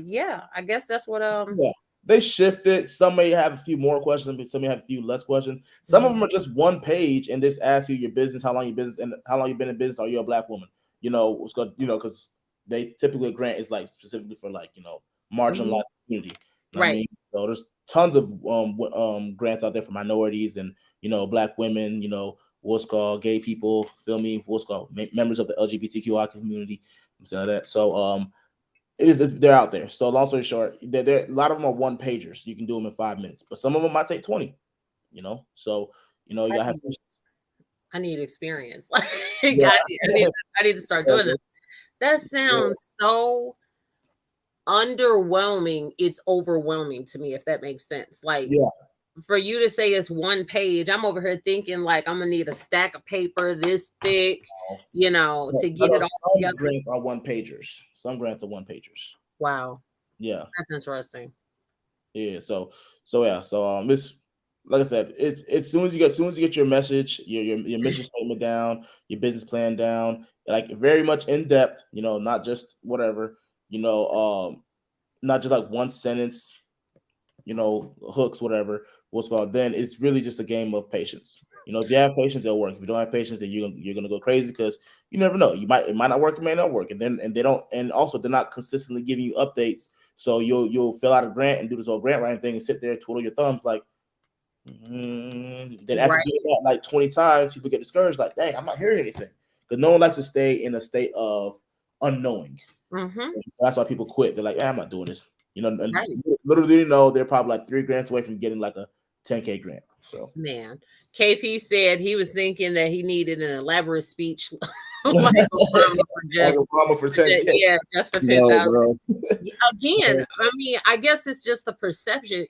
yeah, I guess that's what Yeah, they shifted. Some may have a few more questions, but some may have a few less questions. Some of Mhm. them are just one page and just ask you your business, how long your business, and how long you've been in business. Are you a black woman? What's called, because they typically a grant is like specifically for like Mhm. marginalized community. You know what I Right. mean? So there's tons of grants out there for minorities and black women. What's called gay people. Feel me? What's called members of the LGBTQI community. I'm saying that. So they're out there. So long story short, a lot of them are one pagers. You can do them in 5 minutes, but some of them might take 20. So you gotta have patience. I need experience. Like Yeah. I need to start doing this. That sounds so underwhelming. It's overwhelming to me, if that makes sense. Like Yeah. for you to say it's one page, I'm over here thinking like I'm gonna need a stack of paper this thick, to get it all Some together. grants are one pagers. Some grants are one pagers. Wow, Yeah. that's interesting. Yeah. So it's like I said, it's as soon as you get your message, your mission statement down, your business plan down, like very much in depth, not just whatever, not just like one sentence, hooks, whatever, what's called, then it's really just a game of patience. If you have patience, it'll work. If you don't have patience, then you're gonna go crazy because you never know. It might not work, it may not work, and they don't, and also they're not consistently giving you updates. So you'll fill out a grant and do this whole grant writing thing and sit there twiddle your thumbs like. Then after doing that like 20 times, people get discouraged. Like, dang, I'm not hearing anything because no one likes to stay in a state of unknowing. So that's why people quit. They're like, I'm not doing this. Literally, they're probably like 3 grants away from getting like a 10K grant. So, man, KP said he was thinking that he needed an elaborate speech, like Obama for 10K. Yeah, just for 10,000. Again, I mean, I guess it's just the perception.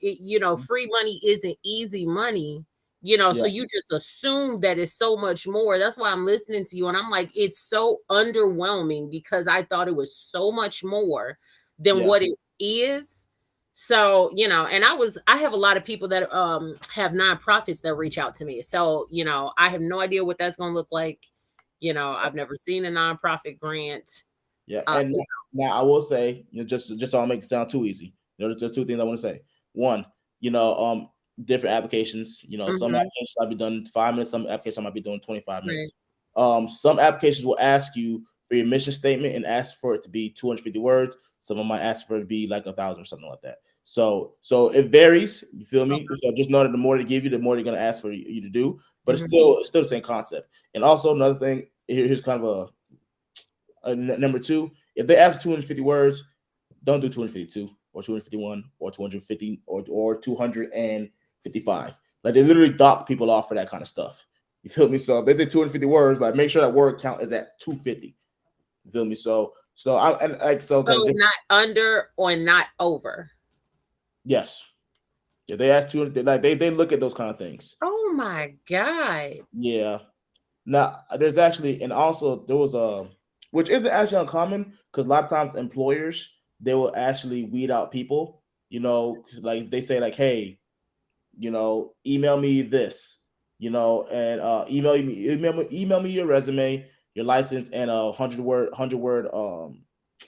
Free money isn't easy money. So you just assume that it's so much more. That's why I'm listening to you, and I'm like, it's so underwhelming because I thought it was so much more than what it is. So, and I have a lot of people that have nonprofits that reach out to me. So, I have no idea what that's going to look like. I've never seen a nonprofit grant. Yeah, and now I will say, just so I don't make it sound too easy. There's just 2 things I want to say. One, different applications. Some applications might be done in 5 minutes. Some applications might be doing 25 minutes. Some applications will ask you for your mission statement and ask for it to be 250 words. Some of them might ask for it to be like 1,000 or something like that. So it varies. You feel me? So just know that the more they give you, the more they're gonna ask for you to do. But it's still the same concept. And also another thing, here's kind of number 2. If they ask 250 words, don't do 252 or 251 or 250 or 255. Like they literally dock people off for that kind of stuff. You feel me? So if they say 250 words, like make sure that word count is at 250. You feel me? So not under or not over. Yes. Yeah, they ask 200. Like they look at those kind of things. Oh my God. Yeah. Now there's actually, and also there was which isn't actually uncommon because a lot of times employers they will actually weed out people. Like if they say like, hey, email me this, and email me your resume, your license, and a 100-word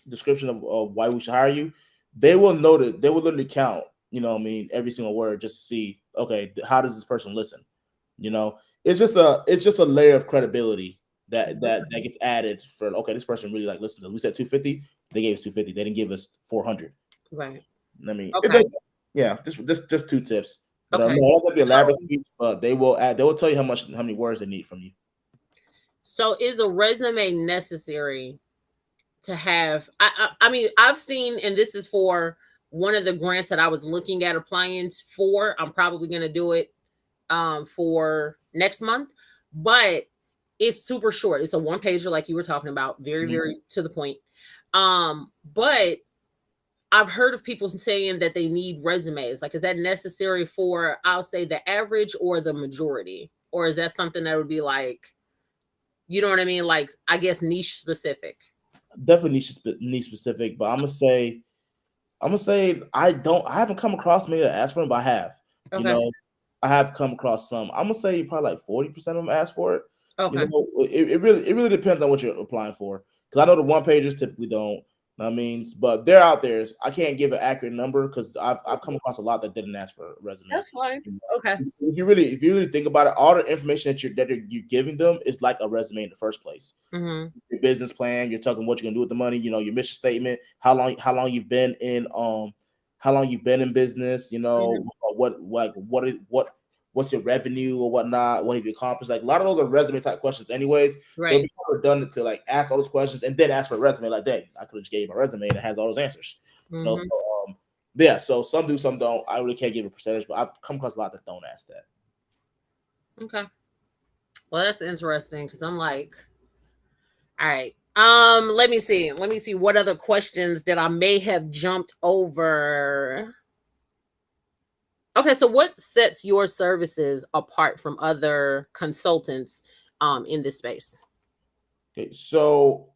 description of why we should hire you. They will notice. They will literally count. Every single word just to see. Okay, how does this person listen? It's just a layer of credibility that gets added for. Okay, this person really like listens. We said 250. They gave us 250. They didn't give us 400. Right. I mean, okay. Just 2 tips. But, okay. No, that's be elaborate speech, but they will tell you how many words they need from you. So is a resume necessary to have? I mean, I've seen, and this is for one of the grants that I was looking at applying for. I'm probably going to do it for next month, but it's super short. It's a 1-pager, like you were talking about, very, very to the point. But I've heard of people saying that they need resumes. Like, is that necessary for, I'll say, the average or the majority? Or is that something that would be like, you know what I mean? Like, I guess niche specific. Definitely niche specific, but I'm gonna say I haven't come across many that ask for them, but I have. Okay. I have come across some. I'm gonna say probably like 40% of them ask for it. Okay. It really depends on what you're applying for. Because I know the 1-pagers typically don't. I mean, but they're out there. I can't give an accurate number because I've come across a lot that didn't ask for a resume. That's fine. Okay. If you really think about it, all the information that you're giving them is like a resume in the first place. Your business plan, you're talking what you're gonna do with the money. Your mission statement, how long you've been in business. What's your revenue or whatnot? What have you accomplished? Like a lot of those are resume type questions, anyways. Right. So it'd be redundant to like ask all those questions and then ask for a resume. Like, dang, I could have just gave my resume and it has all those answers. So some do, some don't. I really can't give a percentage, but I've come across a lot that don't ask that. Okay. Well, that's interesting because I'm like, all right. Let me see. Let me see what other questions that I may have jumped over. Okay, so what sets your services apart from other consultants in this space? Okay, so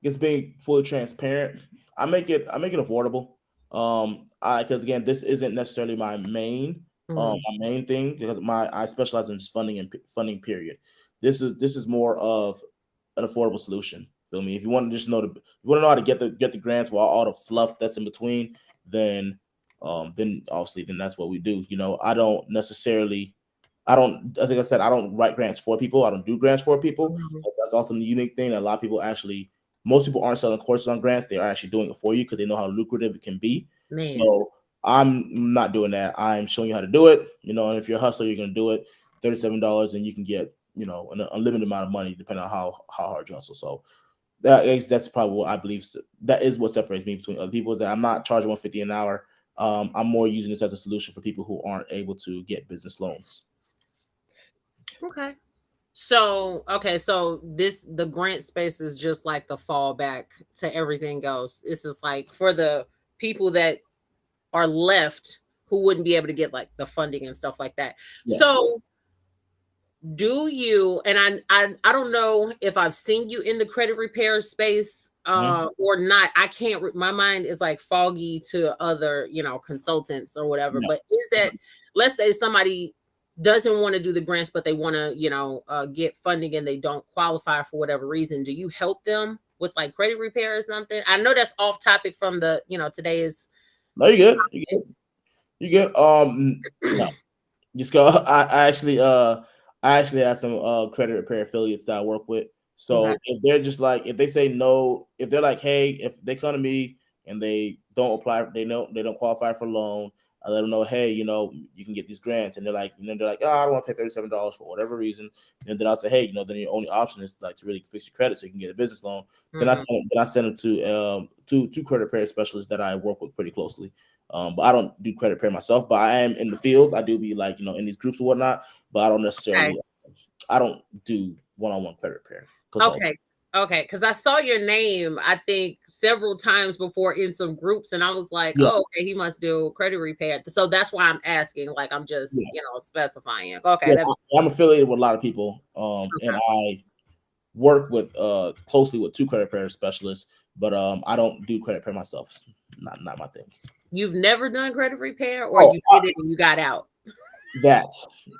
just being fully transparent, I make it affordable. I because again, this isn't necessarily Mm, my main thing because my I specialize in just funding and funding period. This is more of an affordable solution. Feel me? If you want to just know the, if you want to know how to get the grants while all the fluff that's in between, then obviously then that's what we do. You know, I don't. I think I said I don't write grants for people. I don't do grants for people. mhm. That's also a unique thing. That a lot of people actually, most people aren't selling courses on grants. They are actually doing it for you because they know how lucrative it can be. Man, So I'm not doing that. I'm showing you how to do it. You know, and if you're a hustler, you're gonna do it. $37, and you can get an unlimited amount of money depending on how hard you hustle. So that's probably what I believe. That is what separates me between other people. Is that I'm not charging 150 an hour. I'm more using this as a solution for people who aren't able to get business loans. okay. So, okay, so the grant space is just like the fallback to everything else. This is like for the people that are left who wouldn't be able to get like the funding and stuff like that. Yes. So, do you, and I don't know if I've seen you in the credit repair space Mhm. or not. I can't my mind is like foggy to other, consultants or whatever. No. But is that, let's say somebody doesn't want to do the grants but they want to, get funding and they don't qualify for whatever reason, do you help them with like credit repair or something? I know that's off topic from the, today's No, you good. You good. You good. No. Just go. I actually have some credit repair affiliates that I work with. okay. So if they're just like if they say no, if they're like, hey, if they come to me and they don't apply, they don't qualify for a loan, I let them know, hey, you can get these grants, and they're like, oh, I don't want to pay $37 for whatever reason, and then I'll say, hey, then your only option is like to really fix your credit so you can get a business loan. Mhm. Then I send them to two credit repair specialists that I work with pretty closely. But I don't do credit repair myself. But I am in the field. I do be like in these groups or whatnot. But Okay. I don't do one-on-one credit repair consulting. Okay. Okay. Because I saw your name, I think, several times before in some groups, and I was like, Yeah, oh, okay, he must do credit repair. So that's why I'm asking. Like, I'm just, yeah, specifying. Okay. yeah. I'm affiliated with a lot of people, and Okay. I work with closely with two credit repair specialists. But I don't do credit repair myself. It's not my thing. You've never done credit repair, or Oh, you did it and you got out? that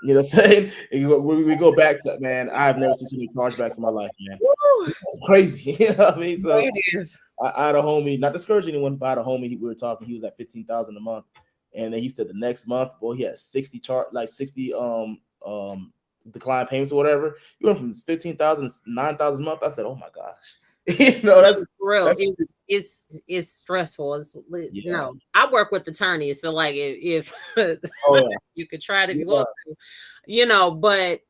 what I'm saying. We go back to man. I've never seen so many chargebacks in my life, man. Woo, It's crazy. You know what I mean? So it is. I had a homie, not discourage anyone, but I had a homie. We were talking. He was at 15,000 a month, and then he said the next month, well, he had 60 decline payments or whatever. He went from 15,000 to 9,000 a month. I said, oh my gosh, No, for real, that's it's stressful. yeah. No, I work with attorneys, so like if Oh yeah, you could try it if you yeah. want to, but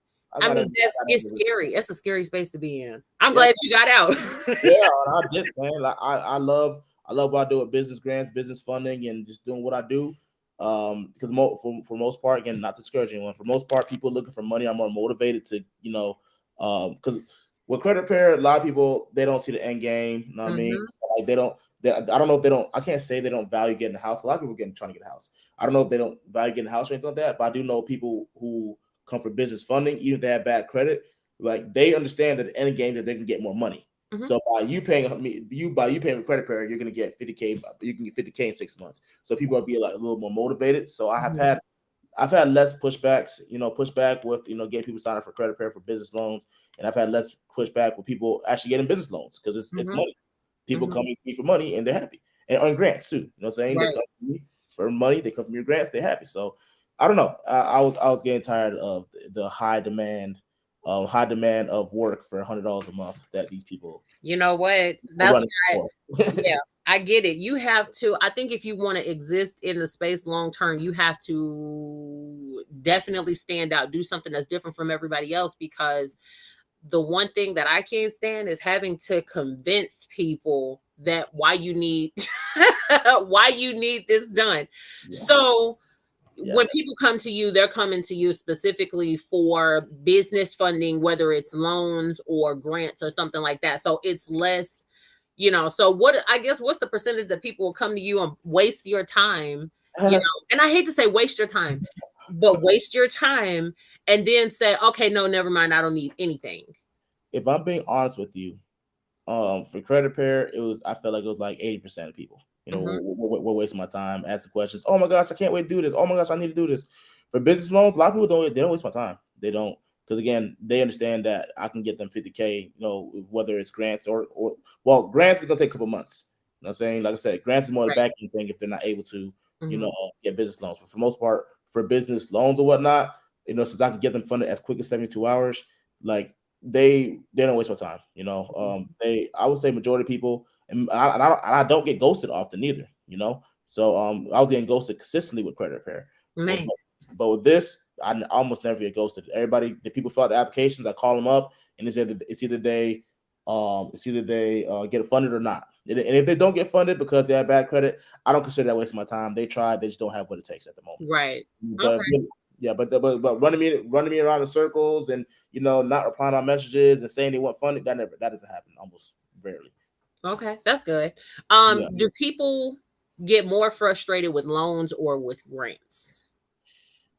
I mean I it's gotta scary. It's a scary space to be in. I'm yeah, glad you got out. yeah. I did, man. Like I love what I do with business grants, business funding, and just doing what I do. Because for most part, again, not discouraging anyone. For most part, people looking for money are more motivated to, because with credit repair, a lot of people they don't see the end game. You know what I mean? Hmm. Like they don't. I don't know if they don't. I can't say they don't value getting a house. A lot of people trying to get a house. I don't know if they don't value getting a house or anything like that. But I do know people who come for business funding, even if they have bad credit, like they understand that the end game that they can get more money. Hmm. So by you paying a credit repair, you're gonna get 50K. You can get 50K in 6 months. So people are being like a little more motivated. So I've had less pushbacks, pushback with getting people signed up for credit repair for business loans, and I've had less pushback with people actually getting business loans because it's Hmm. money. People Hmm. coming to me for money and they're happy, and on grants too. You know what I'm saying? They Right. come to me for money. They come from your grants. They're happy. So I don't know. I was getting tired of the high demand of work for $100 a month that these people You know what? are That's running why. for. Yeah, I get it. You have to. I think if you want to exist in the space long term, you have to definitely stand out, do something that's different from everybody else. Because the one thing that I can't stand is having to convince people that why you need why you need this done. Yeah. So when people come to you, they're coming to you specifically for business funding, whether it's loans or grants or something like that. So it's less, so what, I guess, what's the percentage that people will come to you and waste your time, and I hate to say waste your time, but waste your time and then say, okay, no, never mind, I don't need anything. If I'm being honest with you, for credit repair, I felt like it was like 80% of people. We're wasting my time asking questions. Oh my gosh, I can't wait to do this. Oh my gosh, I need to do this. For business loans, a lot of people don't waste my time. They don't, because again, they understand that I can get them 50K. Whether it's grants or grants is gonna take a couple months. You know what I'm saying? Like I said, grants is more the back end thing if they're not able to, get business loans. But for the most part, for business loans or whatnot, since I can get them funded as quick as 72 hours, like they don't waste my time. I would say majority of people, and I don't get ghosted often either. So I was getting ghosted consistently with credit repair. But with this, I almost never get ghosted. Everybody, the people fill out the applications, I call them up, and it's either they get it funded or not. And if they don't get funded because they have bad credit, I don't consider that wasting my time. They tried, they just don't have what it takes at the moment. Right. But but running me around in circles and not replying on messages and saying they want funding, that doesn't happen almost rarely. Okay, that's good. Do people get more frustrated with loans or with grants?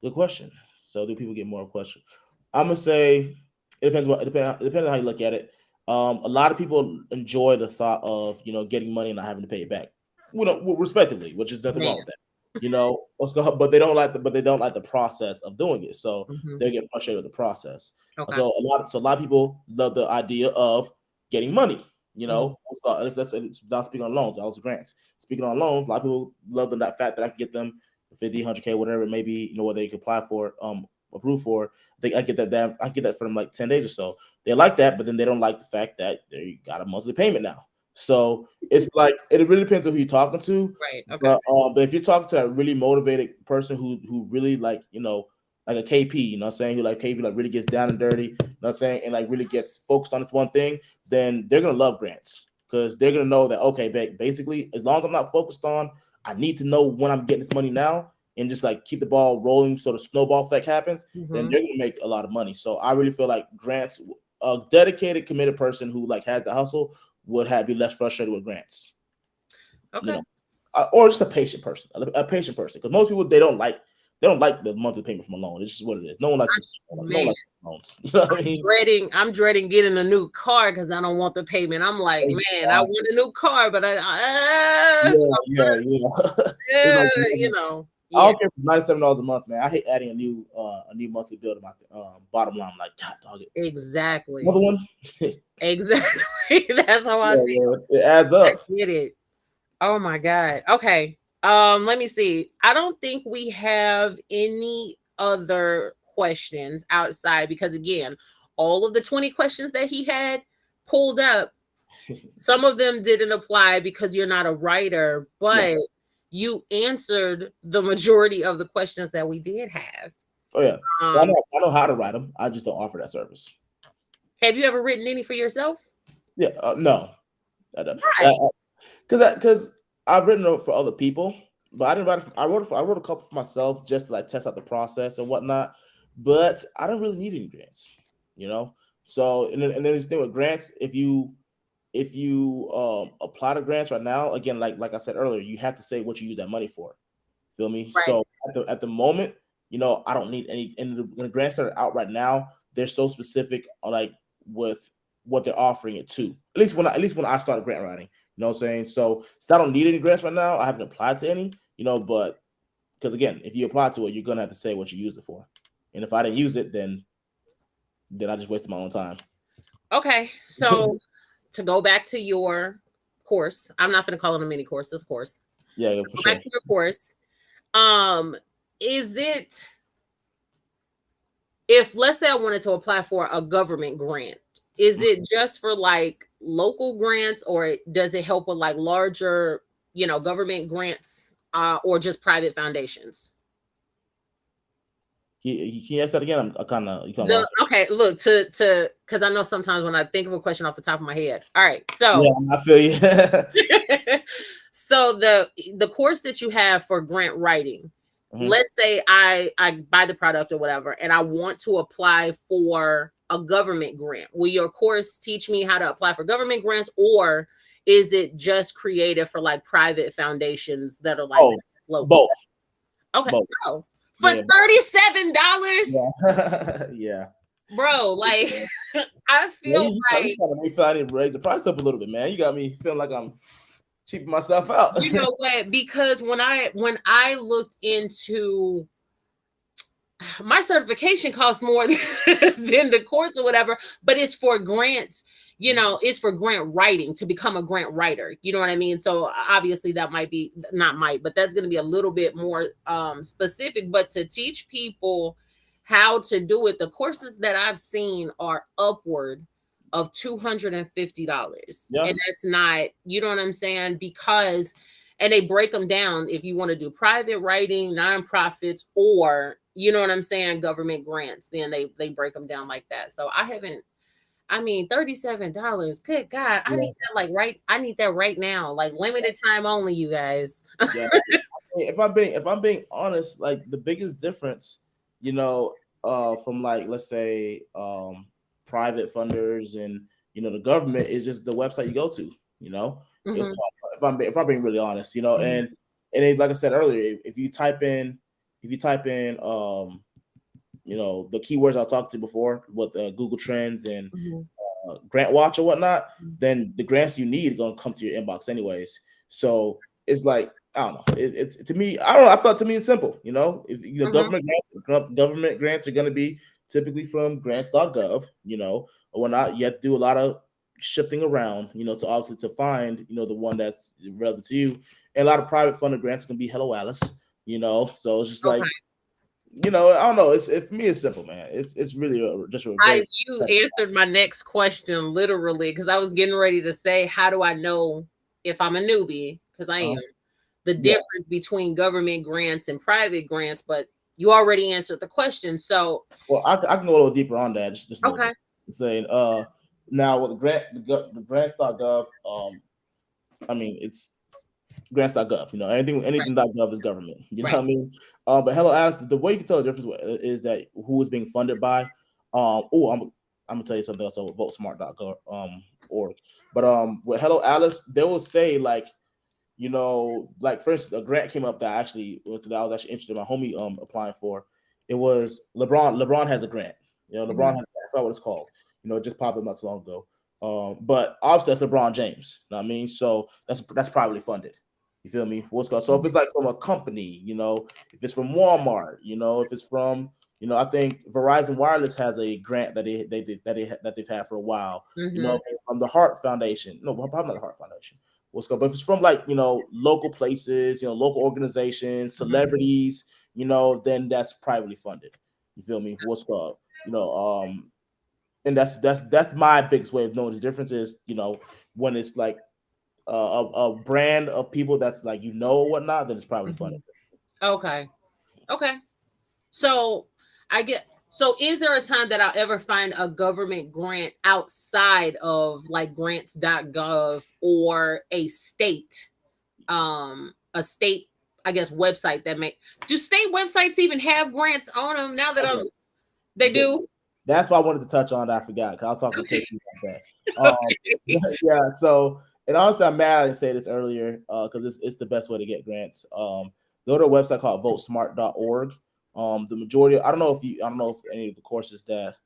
Good question. So do people get more questions? I'm gonna say it depends. It depends on how you look at it. A lot of people enjoy the thought of getting money and not having to pay it back, respectively, which is nothing wrong with that. But they don't like the process of doing it, so they get frustrated with the process. Okay. So a lot of people love the idea of getting money. Let's not speaking on loans, also grants. Speaking on loans, a lot of people love that fact that I can get them 50, 100K, whatever it may be, what they can apply for, approved for. I get that for them like 10 days or so. They like that, but then they don't like the fact that they got a monthly payment now. So it's like it really depends on who you're talking to. Right. Okay. But if you're talking to a really motivated person who really like a KP, what I'm saying, who like KP like really gets down and dirty, what I'm saying, and like really gets focused on this one thing, then they're gonna love grants because they're gonna know that basically as long as I'm not focused on, I need to know when I'm getting this money now and just like keep the ball rolling so the snowball effect happens, then they're gonna make a lot of money. So I really feel like grants, a dedicated, committed person who like has the hustle would be less frustrated with grants. Okay. Or just a patient person, because most people they don't like the monthly payment from a loan. It's just what it is. No one likes loans. You know what I mean? I'm dreading getting a new car because I don't want the payment. I'm like, man, I want a new car, but I don't care for $97 a month, man. I hate adding a new monthly bill to my bottom line. I'm like, God, dog it. Exactly. Another one. Exactly. That's how I feel. It adds up. I get it. Oh my God. Okay. Let me see. I don't think we have any other questions outside because again, all of the 20 questions that he had pulled up, some of them didn't apply because you're not a writer, but you answered the majority of the questions that we did have. Oh yeah. I know how to write them. I just don't offer that service. Have you ever written any for yourself? Yeah. No. I don't. Because I've written for other people, but I didn't write. I wrote a couple for myself just to like test out the process and whatnot. But I don't really need any grants, So and then this thing with grants, if you apply to grants right now, again, like I said earlier, you have to say what you use that money for. Feel me? Right. So at the moment, I don't need any. And the grants that are out right now, they're so specific, like with what they're offering it to. At least when I started grant writing. You know what I'm saying? So I don't need any grants right now. I haven't applied to any, but because again, if you apply to it, you're gonna have to say what you used it for. And if I didn't use it, then I just wasted my own time. Okay. So to go back to your course, I'm not gonna call it a mini course, this course. Yeah, for sure. Back to your course. Is it if let's say I wanted to apply for a government grant, is it just for like local grants or does it help with like larger, government grants or just private foundations? Can you ask that again? I'm kind of okay. Look to because I know sometimes when I think of a question off the top of my head. All right, so I feel you. So the course that you have for grant writing, let's say I buy the product or whatever, and I want to apply for a government grant. Will your course teach me how to apply for government grants, or is it just created for like private foundations that are like local? Both. Okay. Both. Oh, for $37. Yeah. Yeah. Bro, like I feel like you got me feel I need to raise the price up a little bit, man. You got me feeling like I'm cheaping myself out. you know what? Because when I looked into my certification costs more than the course or whatever, but it's for grants, it's for grant writing to become a grant writer. You know what I mean? So obviously that might be not might, but that's going to be a little bit more specific. But to teach people how to do it, the courses that I've seen are upward of $250. Yeah. And that's not, you know what I'm saying? Because and they break them down if you want to do private writing, nonprofits, or you know what I'm saying, government grants. Then they break them down like that. So $37. Good God, I need that I need that right now, like limited time only, you guys. Yeah. If I'm being honest, like the biggest difference, from like let's say private funders and the government is just the website you go to. It's if I'm being really honest, and like I said earlier, if you type in the keywords I talked to before with Google Trends and Grant Watch or whatnot, then the grants you need are gonna come to your inbox anyways. So it's like I don't know. It's to me, I don't know. I thought to me it's simple. If government grants are gonna be typically from grants.gov, or whatnot. You have to do a lot of shifting around, to obviously to find, the one that's relevant to you. And a lot of private funded grants can be Hello Alice, So it's just like, I don't know. For me, it's simple, man. It's really just a great. You answered my next question literally because I was getting ready to say, how do I know if I'm a newbie? Because I am. The difference between government grants and private grants, but you already answered the question. So, well, I can go a little deeper on that. Just okay. Saying, now with the grants.gov, it's grants.gov. Anything.gov is government. You know what I mean? But Hello Alice, the way you can tell the difference is that who is being funded by. I'm gonna tell you something else about votesmart.gov org. But with Hello Alice, they will say like for instance, a grant came up that I was actually interested in my homie applying for. It was LeBron. LeBron has a grant. LeBron has, I forgot what it's called. It just popped up not too long ago. But obviously that's LeBron James. You know what I mean? So that's privately funded. You feel me? So if it's like from a company, if it's from Walmart, if it's from, I think Verizon Wireless has a grant that they've had for a while. If it's from the Heart Foundation, no, probably not the Heart Foundation. But if it's from like local places, local organizations, celebrities, then that's privately funded. You feel me? And that's my biggest way of knowing the difference is when it's like a brand of people that's like whatnot, then it's probably funded. Okay. So is there a time that I'll ever find a government grant outside of like grants.gov or a state, I guess, website do state websites even have grants on them now that they do? That's why I wanted to touch on that. I forgot because I was talking to Casey about that. Yeah. So, and honestly, I'm mad I didn't say this earlier because it's the best way to get grants. Go to a website called votesmart.org. The majority, I don't know if any of the courses that,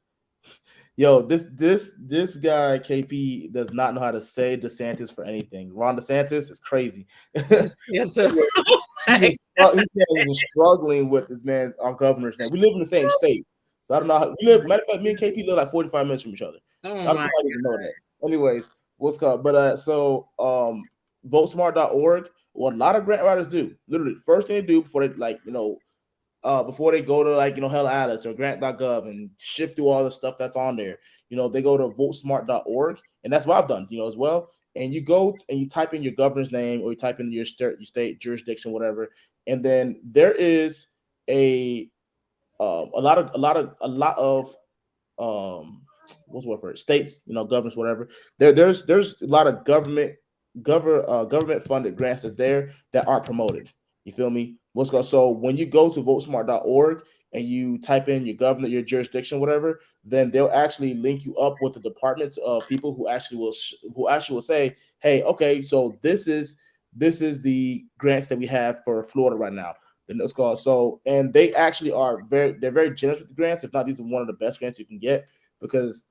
this guy KP does not know how to say DeSantis for anything. Ron DeSantis is crazy. He's struggling with this man's our governor's name. We live in the same state, so I don't know how we live. Matter of fact, me and KP live like 45 minutes from each other. I don't know how you even know that. Anyways, what's called? But votesmart.org. What a lot of grant writers do, literally, first thing they do before they before they go to Hello Alice or grant.gov and shift through all the stuff that's on there, they go to votesmart.org, and that's what I've done, as well. And you go and you type in your governor's name or you type in your state jurisdiction, whatever, and then there is a lot of what's the word for it? States, governments, whatever. There's a lot of government funded grants that's there that aren't promoted. You feel me? So when you go to votesmart.org and you type in your governor, your jurisdiction, whatever, then they'll actually link you up with the department of people who actually will say, hey, okay, so this is the grants that we have for Florida right now. Then it's called and they actually they're very generous with the grants. If not, these are one of the best grants you can get because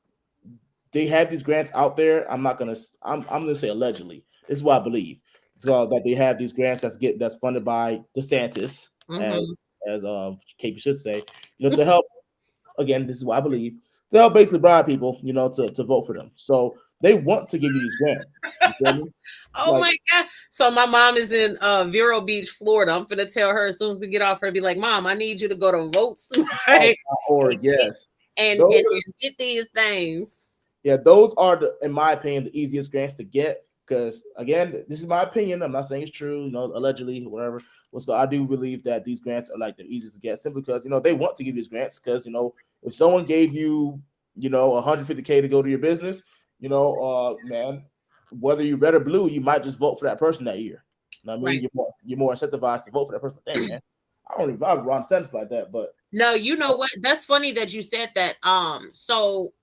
they have these grants out there. I'm gonna say allegedly. This is what I believe. So that they have these grants that's funded by DeSantis, as KP should say, to help. Again, this is what I believe, to help basically bribe people, to vote for them. So they want to give you these grants. You feel me? Oh my God. So my mom is in Vero Beach, Florida. I'm gonna tell her as soon as we get off her, be like, Mom, I need you to go to Or yes. And get these things. Yeah, those are in my opinion, the easiest grants to get. Because again, this is my opinion. I'm not saying it's true, allegedly, whatever. So I do believe that these grants are like the easiest to get simply because they want to give these grants. Because if someone gave you, 150K to go to your business, man, whether you're red or blue, you might just vote for that person that year. You know what I mean? Right. You're more incentivized to vote for that person. Dang, man, I don't even vibe Ron DeSantis like that, but no, you know what? That's funny that you said that. So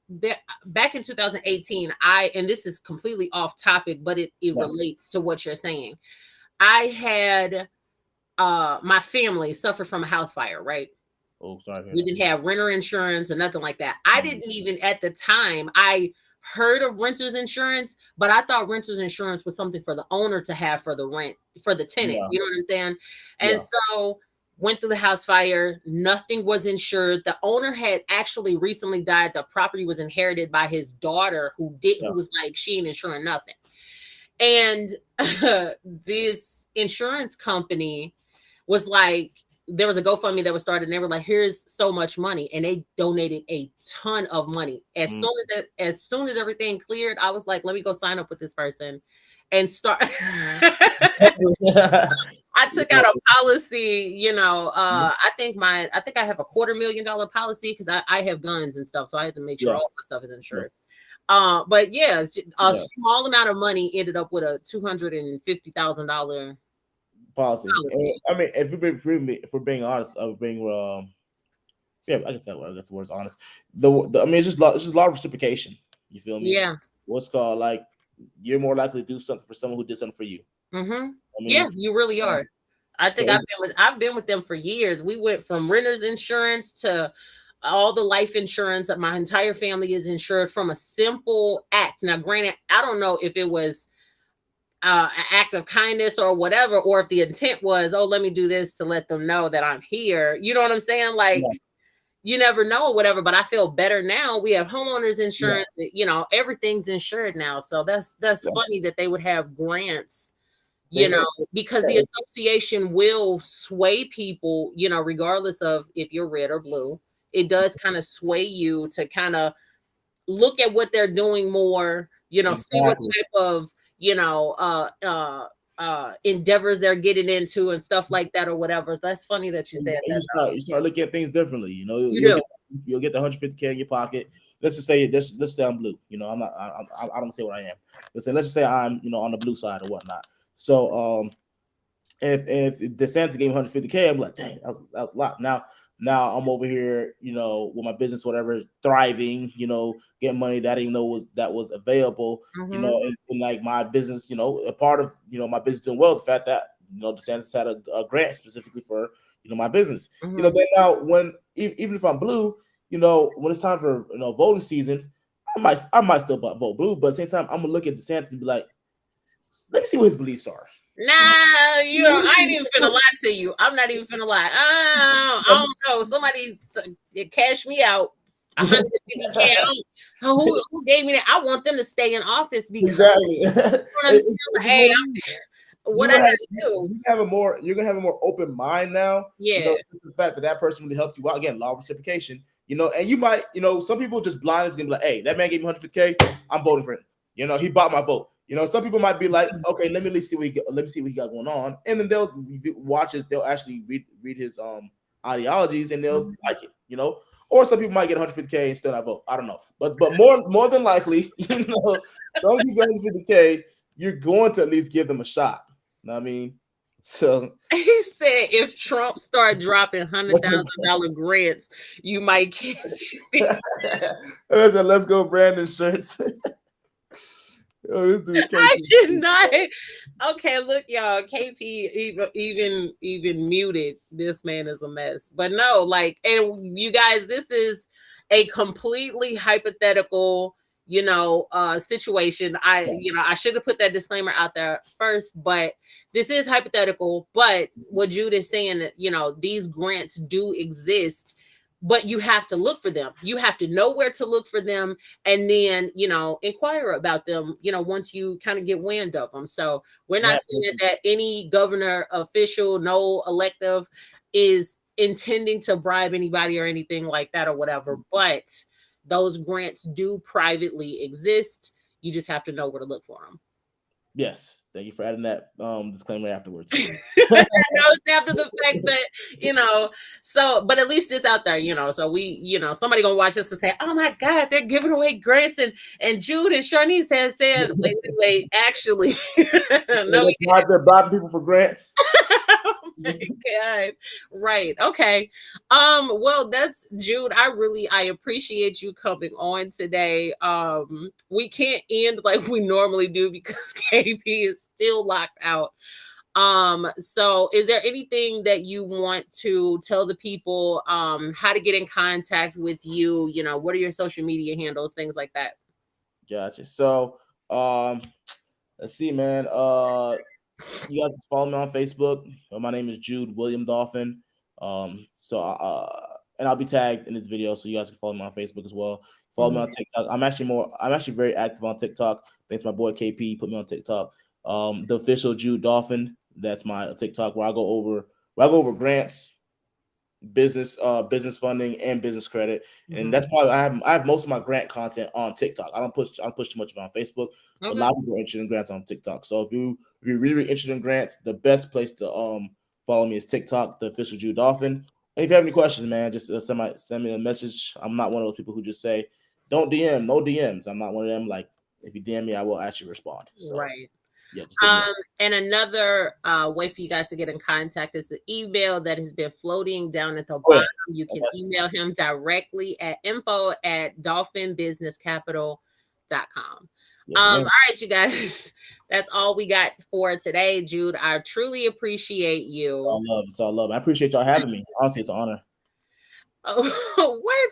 back in 2018, and this is completely off topic, but it relates to what you're saying. I had my family suffer from a house fire, right? Oh, sorry. We didn't have renter insurance or nothing like that. I didn't even at the time, I heard of renter's insurance, but I thought renter's insurance was something for the owner to have for the rent, for the tenant. Yeah. You know what I'm saying? And so went through the house fire. Nothing was insured. The owner had actually recently died. The property was inherited by his daughter who was like, she ain't insuring nothing. And this insurance company was like, there was a GoFundMe that was started and they were like, here's so much money. And they donated a ton of money. As soon as everything cleared, I was like, let me go sign up with this person and start. I took out a policy, I think I have a $250,000 policy because I have guns and stuff. So I had to make sure all my stuff is insured. But a small amount of money ended up with a $250,000 policy. I mean, if we're being honest, I guess that's the word's honest. It's just a lot of reciprocation. You feel me? Yeah. What's called like you're more likely to do something for someone who did something for you. Yeah, you really are. I think I've been with them for years. We went from renter's insurance to all the life insurance. My entire family is insured from a simple act. Now, granted, I don't know if it was an act of kindness or whatever, or if the intent was, let me do this to let them know that I'm here. You know what I'm saying? Like, you never know or whatever, but I feel better now. We have homeowners insurance, everything's insured now. So that's funny that they would have grants, because the association will sway people, regardless of if you're red or blue. It does kind of sway you to kind of look at what they're doing more, see what type of, endeavors they're getting into and stuff like that or whatever. That's funny that you said that. You start looking at things differently. You'll get the 150K in your pocket. Let's just say I'm blue. I don't say what I am. Let's just say I'm on the blue side or whatnot. So if DeSantis gave me 150K, I'm like, dang, that was a lot. Now I'm over here, with my business, whatever, thriving, getting money that I didn't know was available, and like my business, a part of, my business doing well, the fact that, DeSantis had a grant specifically for, my business, then now even if I'm blue, when it's time for, voting season, I might still vote blue, but at the same time, I'm gonna look at DeSantis and be like, let me see what his beliefs are. Nah, I ain't even finna lie to you. I'm not even finna lie. I don't know. Somebody cash me out 150K. Who gave me that? I want them to stay in office because what I gotta do. You're gonna have a more open mind now. Yeah. The fact that person really helped you out. Again, law of reciprocation. And you might, some people just blind is gonna be like, hey, that man gave me 150K. I'm voting for him. He bought my vote. Some people might be like, okay, let me see what he got going on, and then they'll watch it. They'll actually read his ideologies, and they'll like it. Or some people might get 150K and still not vote. I don't know, but more than likely, don't give 150K. You're going to at least give them a shot. You know what I mean? So he said if Trump start dropping $100,000 grants, you might catch me. let's go Brandon shirts. Oh, this dude I KP. did not. Okay, look, y'all. KP even muted. This man is a mess. But no, like, and you guys, this is a completely hypothetical, situation. I should have put that disclaimer out there first, but this is hypothetical. But what Jude is saying, that these grants do exist, but you have to look for them. You have to know where to look for them, and then inquire about them once you kind of get wind of them. So we're not saying that any governor official, no elective, is intending to bribe anybody or anything like that or whatever, but those grants do privately exist. You just have to know where to look for them. Yes, thank you for adding that disclaimer afterwards. I know it's after the fact that, so, but at least it's out there, so we, somebody gonna watch this and say, oh my God, they're giving away grants, and Jude and Sharnice has said, wait, actually, no, they're bribing people for grants. Oh my God. Right. Okay. Well, that's Jude. I appreciate you coming on today. We can't end like we normally do because KP is still locked out. So is there anything that you want to tell the people, how to get in contact with you? What are your social media handles, things like that? Gotcha. So, let's see, man. You guys can follow me on Facebook. My name is Jude William Dolphin. And I'll be tagged in this video, so you guys can follow me on Facebook as well. Follow me on TikTok. I'm actually very active on TikTok. Thanks to my boy KP, put me on TikTok. The official Jude Dolphin. That's my TikTok where I go over grants, business funding, and business credit. And that's probably I have most of my grant content on TikTok. I don't push too much of it on Facebook. Okay. A lot of people are interested in grants on TikTok. So if you're really interested in grants, the best place to follow me is TikTok, the official Jude Dolphin. And if you have any questions, man, just send me a message. I'm not one of those people who just say, don't DM, no DMs. I'm not one of them. Like, if you DM me, I will actually respond. So, right. Yeah. And another way for you guys to get in contact is the email that has been floating down at the bottom. You can email him directly at info@dolphinbusinesscapital.com. All right, you guys, that's all we got for today. Jude, I truly appreciate you. It's all love. I appreciate y'all having me. Honestly, it's an honor. What?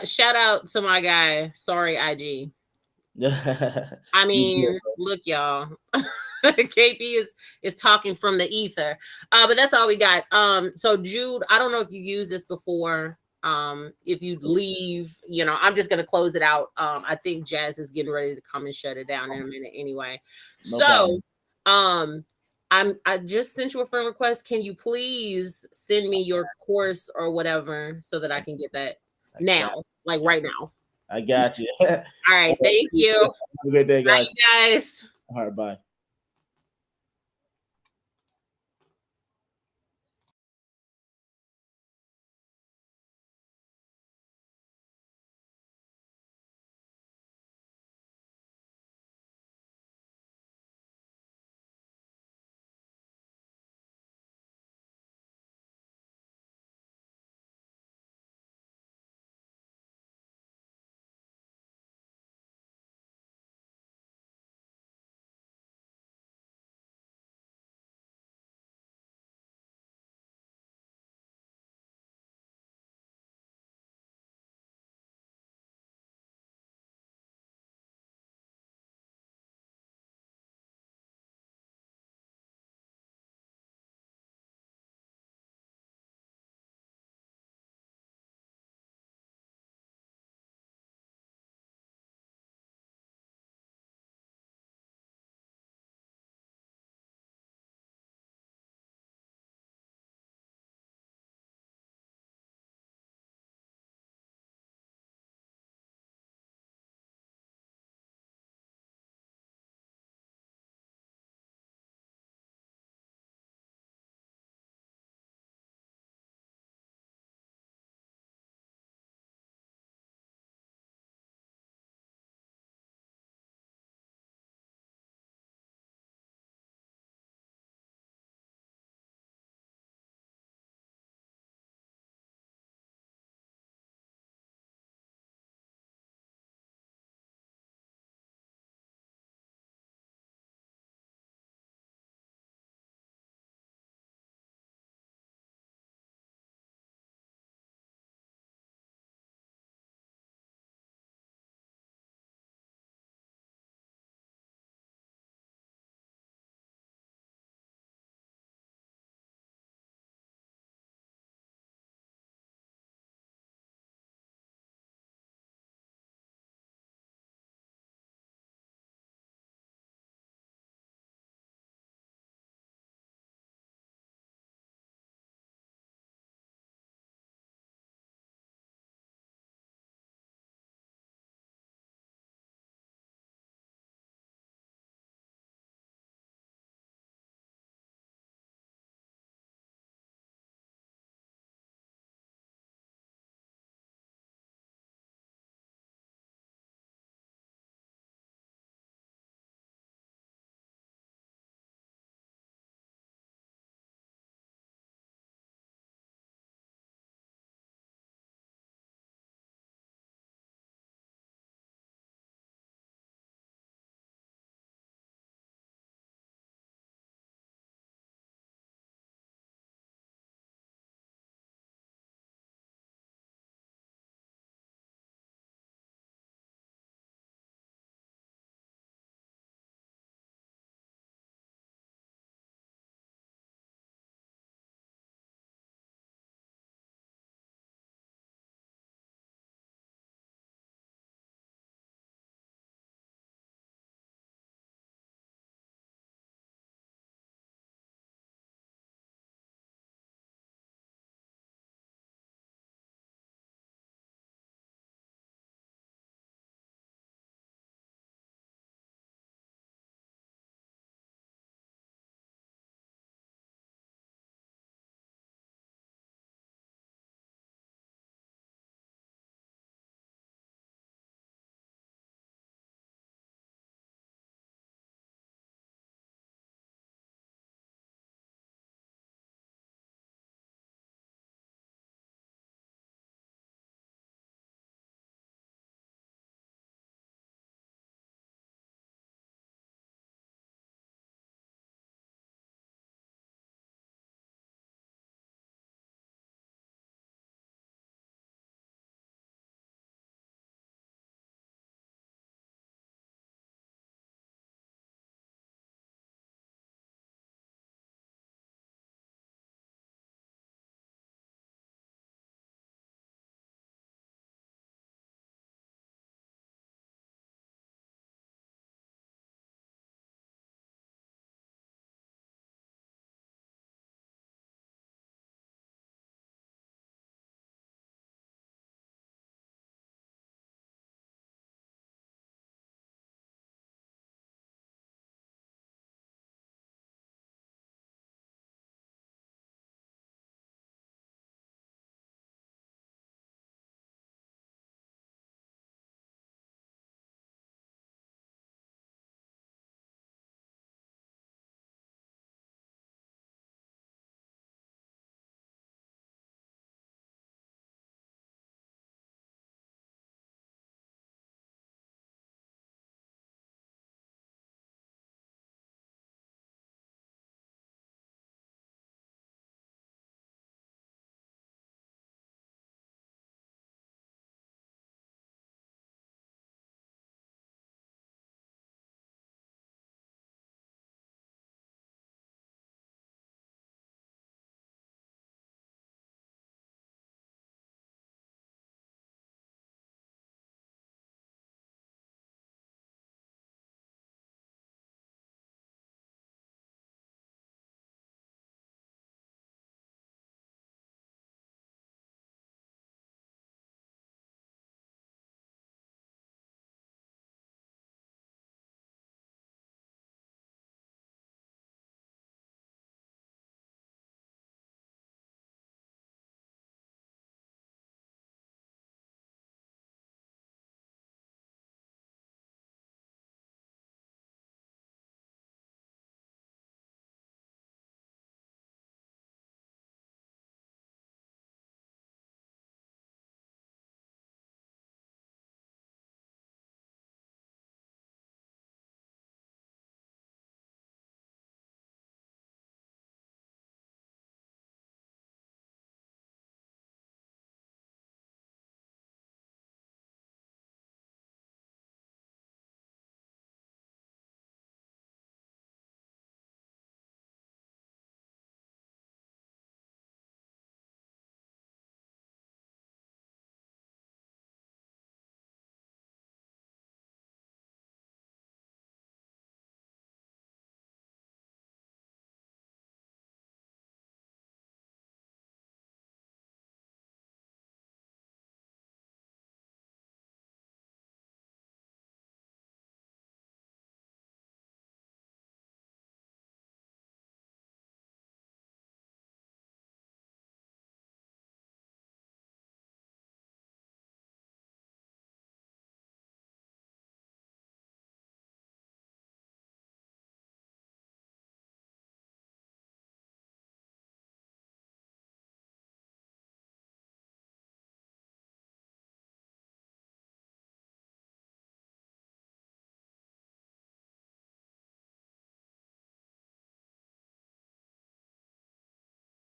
Shout out to my guy. Sorry, IG. I mean, look, y'all. KP is talking from the ether. But that's all we got. So Jude, I don't know if you used this before. If you leave, I'm just gonna close it out. I think Jazz is getting ready to come and shut it down in a minute anyway. No problem. I just sent you a friend request. Can you please send me your course or whatever so that I can get that now, like right now? I got you. All right. Thank you. Have a good day, guys. Bye, guys. All right. Bye.